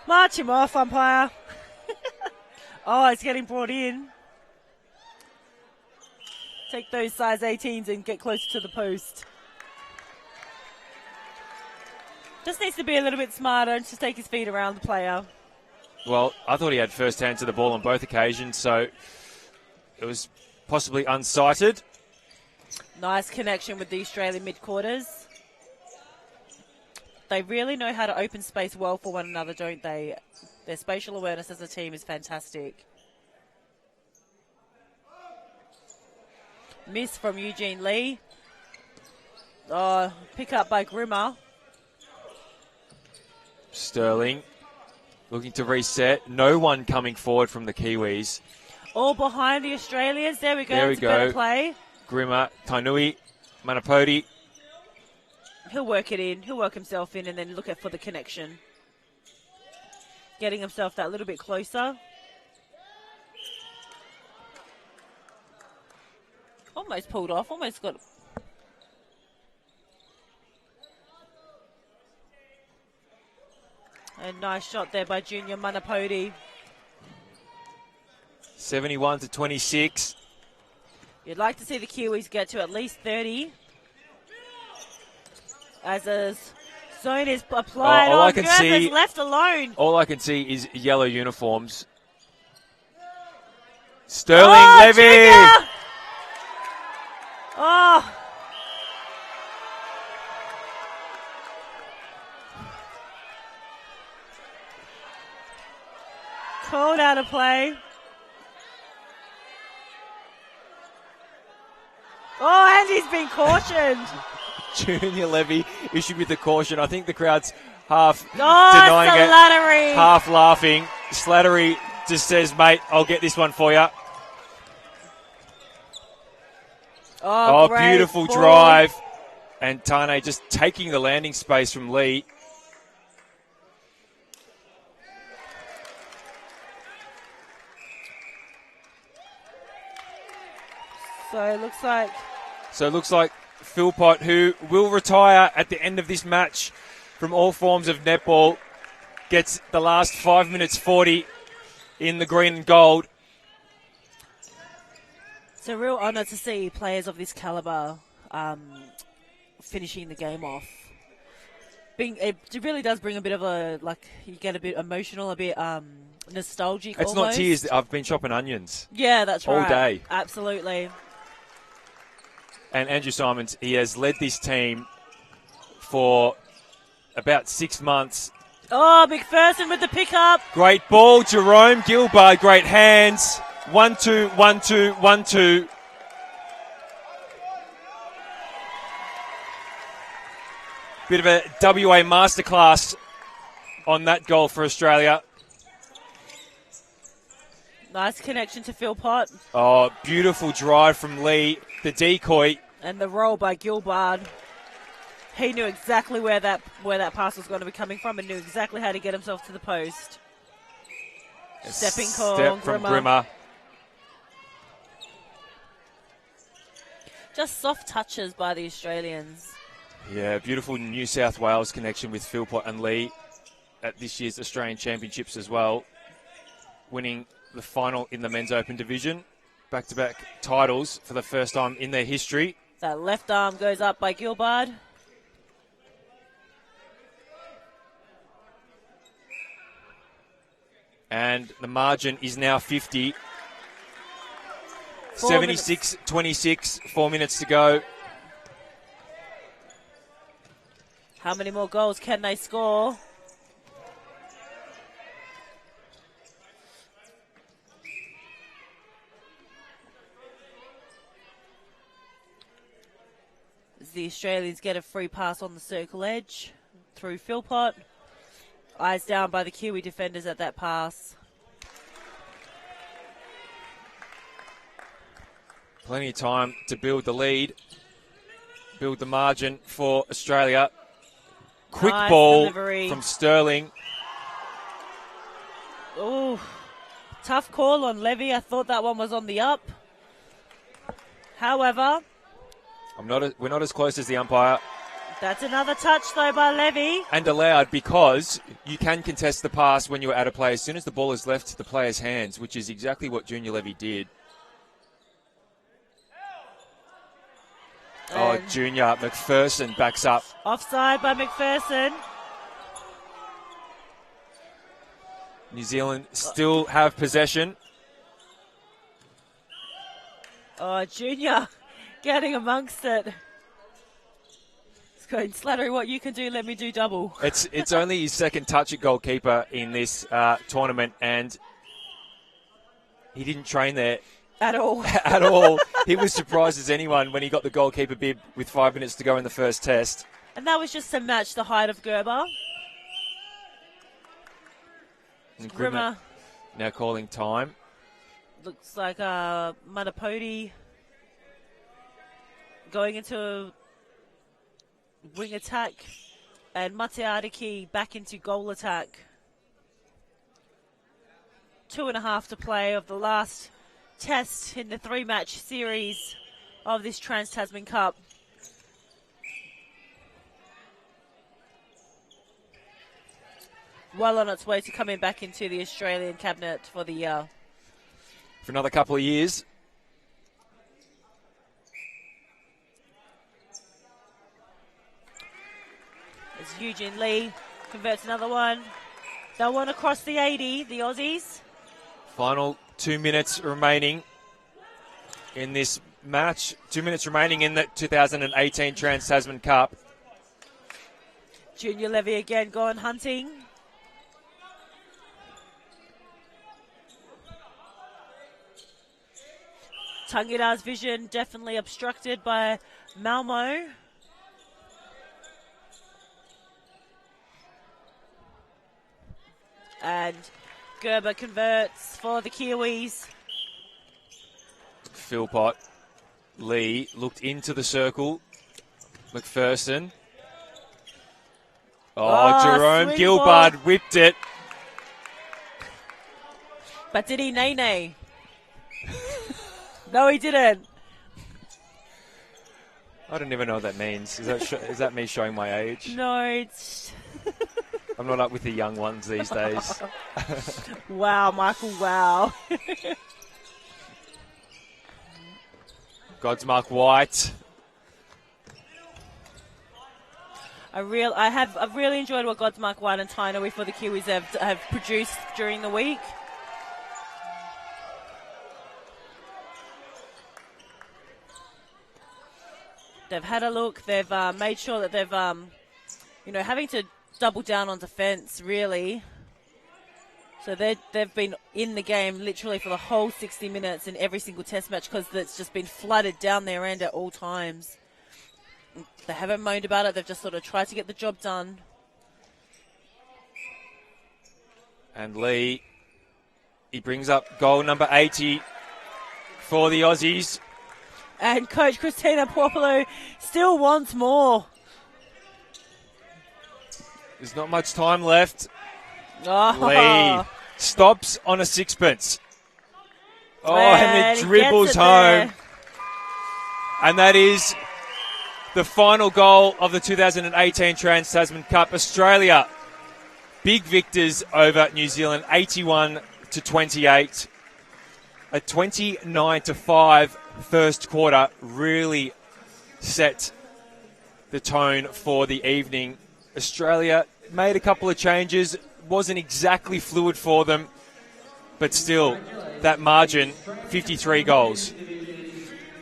Speaker 2: March him off, umpire. Oh, it's getting brought in. Take those size 18s and get closer to the post. Just needs to be a little bit smarter and just take his feet around the player.
Speaker 1: Well, I thought he had first hand to the ball on both occasions, so it was possibly unsighted.
Speaker 2: Nice connection with the Australian mid-quarters. They really know how to open space well for one another, don't they? Their spatial awareness as a team is fantastic. Miss from Eugene Lee. Oh, pick up by Grimmer.
Speaker 1: Sterling looking to reset. No one coming forward from the Kiwis.
Speaker 2: All behind the Australians. There we go.
Speaker 1: There we
Speaker 2: it's
Speaker 1: go.
Speaker 2: A better play.
Speaker 1: Grimmer, Tainui, Manapoti.
Speaker 2: He'll work it in. He'll work himself in and then look for the connection. Getting himself that little bit closer. Almost pulled off. Almost got... A nice shot there by Junior Manapoti.
Speaker 1: 71-26.
Speaker 2: You'd like to see the Kiwis get to at least 30. As a zone is applied.
Speaker 1: All I can
Speaker 2: Gerva's
Speaker 1: see,
Speaker 2: left alone.
Speaker 1: All I can see is yellow uniforms. Sterling Levy.
Speaker 2: Junior! Oh. Called out of play. Oh, and he's been cautioned.
Speaker 1: Junior Levy issued with the caution. I think the crowd's half
Speaker 2: denying
Speaker 1: it, half laughing. Slattery just says, mate, I'll get this one for you. Oh, beautiful
Speaker 2: ball.
Speaker 1: drive. And Tane just taking the landing space from Lee.
Speaker 2: So it looks like
Speaker 1: Philpott, who will retire at the end of this match from all forms of netball, gets the last 5 minutes 40 in the green and gold.
Speaker 2: It's a real honour to see players of this calibre finishing the game off. It really does bring a bit of you get a bit emotional, a bit nostalgic.
Speaker 1: It's
Speaker 2: almost.
Speaker 1: not tears. I've been chopping onions.
Speaker 2: Yeah, that's right.
Speaker 1: All day.
Speaker 2: Absolutely.
Speaker 1: And Andrew Simons, he has led this team for about 6 months.
Speaker 2: Oh, McPherson with the pickup.
Speaker 1: Great ball, Jerome Gilbard, great hands. 1-2, 1-2, 1-2. Bit of a WA masterclass on that goal for Australia.
Speaker 2: Nice connection to Philpott.
Speaker 1: Oh, beautiful drive from Lee. The decoy.
Speaker 2: And the roll by Gilbard. He knew exactly where that pass was going to be coming from and knew exactly how to get himself to the post. Stepping call.
Speaker 1: Step from Grimmer.
Speaker 2: Just soft touches by the Australians.
Speaker 1: Yeah, beautiful New South Wales connection with Philpott and Lee at this year's Australian Championships as well. Winning the final in the Men's Open division. Back-to-back titles for the first time in their history.
Speaker 2: That left arm goes up by Gilbard.
Speaker 1: And the margin is now 50. 76-26, 4 minutes to go.
Speaker 2: How many more goals can they score? As the Australians get a free pass on the circle edge through Philpott. Eyes down by the Kiwi defenders at that pass.
Speaker 1: Plenty of time to build the lead, build the margin for Australia. Quick
Speaker 2: nice
Speaker 1: ball
Speaker 2: delivery
Speaker 1: from Sterling.
Speaker 2: Oh, tough call on Levy. I thought that one was on the up. However,
Speaker 1: we're not as close as the umpire.
Speaker 2: That's another touch, though, by Levy.
Speaker 1: And allowed because you can contest the pass when you're at a play as soon as the ball is left the player's hands, which is exactly what Junior Levy did.
Speaker 2: And
Speaker 1: Junior McPherson backs up.
Speaker 2: Offside by McPherson.
Speaker 1: New Zealand still have possession.
Speaker 2: Oh, Junior getting amongst it. It's going, Slattery, what you can do, let me do double.
Speaker 1: It's only his second touch at goalkeeper in this tournament, and he didn't train there.
Speaker 2: At all.
Speaker 1: At all. He was surprised as anyone when he got the goalkeeper bib with 5 minutes to go in the first test.
Speaker 2: And that was just to match the height of Gerber. Grimmer
Speaker 1: now calling time.
Speaker 2: Looks like Manapodi going into a wing attack. And Mateariki back into goal attack. 2.5 to play of the last test in the 3-match series of this Trans-Tasman Cup. Well on its way to coming back into the Australian cabinet for the
Speaker 1: for another couple of years.
Speaker 2: As Eugene Lee converts another one. They'll want to cross the 80, the Aussies.
Speaker 1: Final 2 minutes remaining in this match. 2 minutes remaining in the 2018 Trans-Tasman Cup.
Speaker 2: Junior Levy again going hunting. Tangira's vision definitely obstructed by Malmo. And Gerber converts for the Kiwis.
Speaker 1: Philpott. Lee looked into the circle. McPherson. Jerome Gilbard whipped it.
Speaker 2: But did he nay? No, he didn't.
Speaker 1: I don't even know what that means. Is that me showing my age?
Speaker 2: No, it's...
Speaker 1: I'm not up with the young ones these days.
Speaker 2: Wow, Michael, wow.
Speaker 1: Godsmark White.
Speaker 2: I've really enjoyed what Godsmark White and Tainui for the Kiwis have produced during the week. They've had a look. They've made sure that they've, having to double down on defence, really. So they've been in the game literally for the whole 60 minutes in every single test match because it's just been flooded down their end at all times. They haven't moaned about it. They've just sort of tried to get the job done.
Speaker 1: And Lee, he brings up goal number 80 for the Aussies.
Speaker 2: And Coach Christina Puopolo still wants more.
Speaker 1: There's not much time left.
Speaker 2: Oh.
Speaker 1: Lee stops on a sixpence. And it dribbles home. And that is the final goal of the 2018 Trans-Tasman Cup. Australia, big victors over New Zealand, 81-28. A 29-5 first quarter really set the tone for the evening. Australia made a couple of changes, wasn't exactly fluid for them, but still, that margin, 53 goals.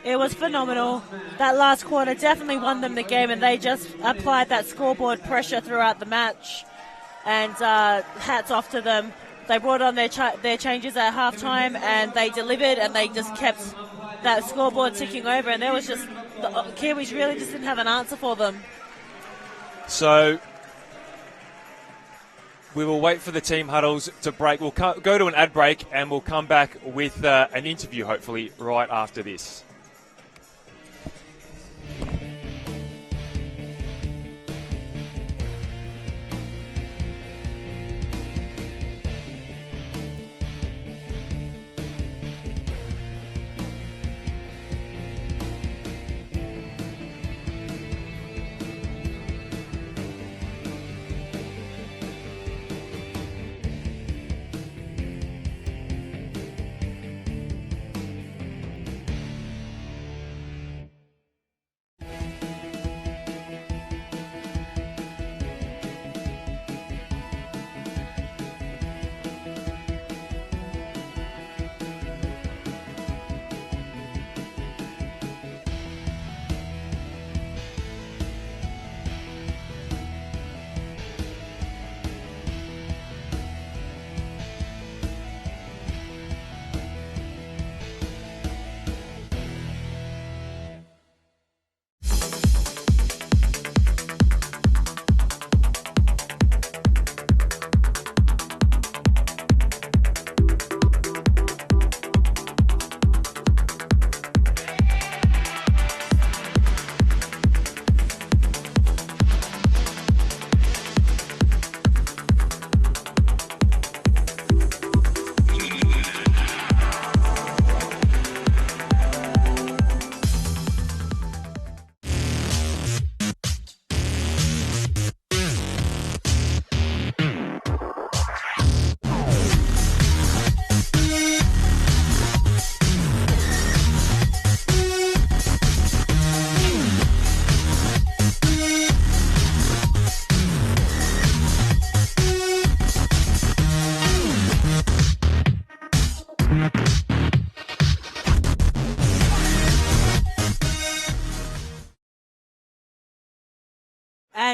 Speaker 2: It was phenomenal. That last quarter definitely won them the game, and they just applied that scoreboard pressure throughout the match. And hats off to them. They brought on their changes at halftime, and they delivered, and they just kept that scoreboard ticking over. And there was just the Kiwis really just didn't have an answer for them.
Speaker 1: So we will wait for the team huddles to break. We'll go to an ad break, and we'll come back with an interview, hopefully, right after this.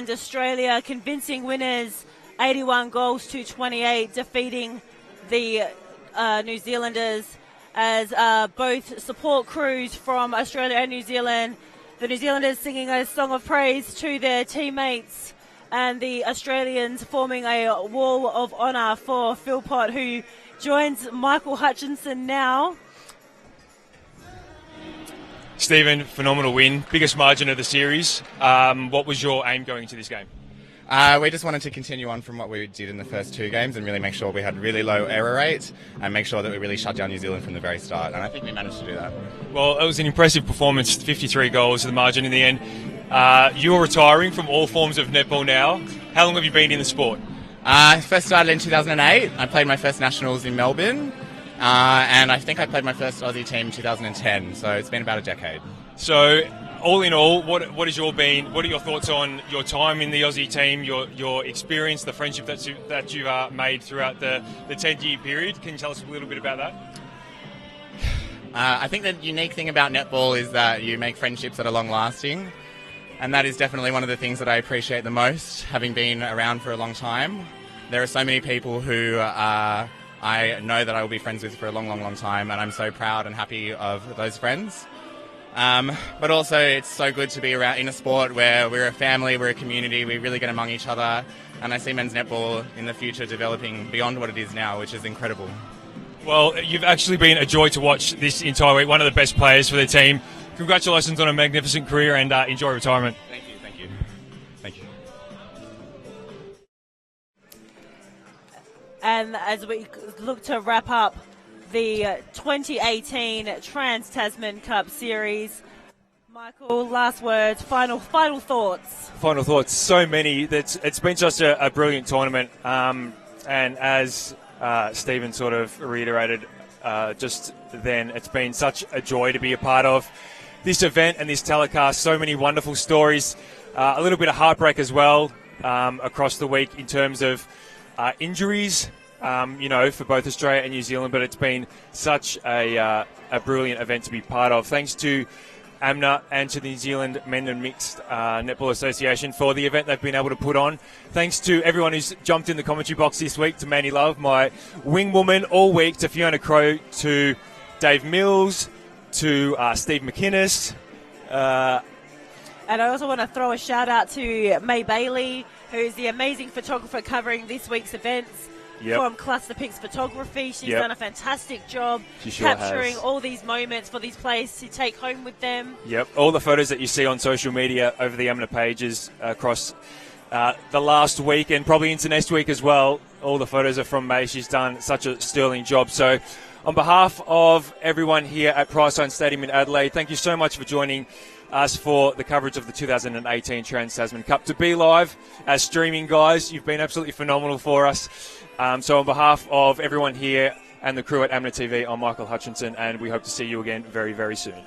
Speaker 2: and Australia, convincing winners, 81 goals to 28, defeating the New Zealanders, as both support crews from Australia and New Zealand, the New Zealanders singing a song of praise to their teammates, and the Australians forming a wall of honour for Philpott, who joins Michael Hutchinson now.
Speaker 1: Stephen, phenomenal win. Biggest margin of the series. What was your aim going into this game?
Speaker 5: We just wanted to continue on from what we did in the first 2 games and really make sure we had really low error rate and make sure that we really shut down New Zealand from the very start. And I think we managed to do that.
Speaker 1: Well, it was an impressive performance, 53 goals, the margin in the end. You're retiring from all forms of netball now. How long have you been in the sport?
Speaker 5: I first started in 2008. I played my first nationals in Melbourne. And I think I played my first Aussie team in 2010. So it's been about a decade.
Speaker 1: So, all in all, what are your thoughts on your time in the Aussie team, your experience, the friendship that you've made throughout the 10-year period? Can you tell us a little bit about that?
Speaker 5: I think the unique thing about netball is that you make friendships that are long-lasting, and that is definitely one of the things that I appreciate the most, having been around for a long time. There are so many people who I know that I will be friends with for a long, long, long time, and I'm so proud and happy of those friends. But also, it's so good to be around in a sport where we're a family, we're a community, we really get among each other, and I see men's netball in the future developing beyond what it is now, which is incredible.
Speaker 1: Well, you've actually been a joy to watch this entire week, one of the best players for the team. Congratulations on a magnificent career, and enjoy retirement.
Speaker 5: Thank you, thank you. Thank you.
Speaker 2: And as we look to wrap up the 2018 Trans-Tasman Cup Series, Michael, last words, final thoughts.
Speaker 1: Final thoughts, so many. It's been just a brilliant tournament, and as Stephen sort of reiterated just then, it's been such a joy to be a part of this event and this telecast. So many wonderful stories, a little bit of heartbreak as well across the week in terms of injuries, for both Australia and New Zealand, but it's been such a brilliant event to be part of. Thanks to AMNA and to the New Zealand Men and Mixed Netball Association for the event they've been able to put on. Thanks to everyone who's jumped in the commentary box this week, to Manny Love, my wing woman all week, to Fiona Crow, to Dave Mills, to Steve McInnes.
Speaker 2: And I also want to throw a shout out to May Bailey, who's the amazing photographer covering this week's events.
Speaker 1: Yep.
Speaker 2: From Cluster Pics Photography. She's
Speaker 1: Yep.
Speaker 2: done a fantastic job
Speaker 1: Sure
Speaker 2: capturing
Speaker 1: has.
Speaker 2: all these moments for these players to take home with them.
Speaker 1: Yep, all the photos that you see on social media over the AMNA pages across the last week and probably into next week as well. All the photos are from May. She's done such a sterling job. So on behalf of everyone here at Priceline Stadium in Adelaide, thank you so much for joining us for the coverage of the 2018 Trans-Tasman Cup. To be live as streaming guys, you've been absolutely phenomenal for us. So on behalf of everyone here and the crew at AMNA TV, I'm Michael Hutchinson, and we hope to see you again very, very soon.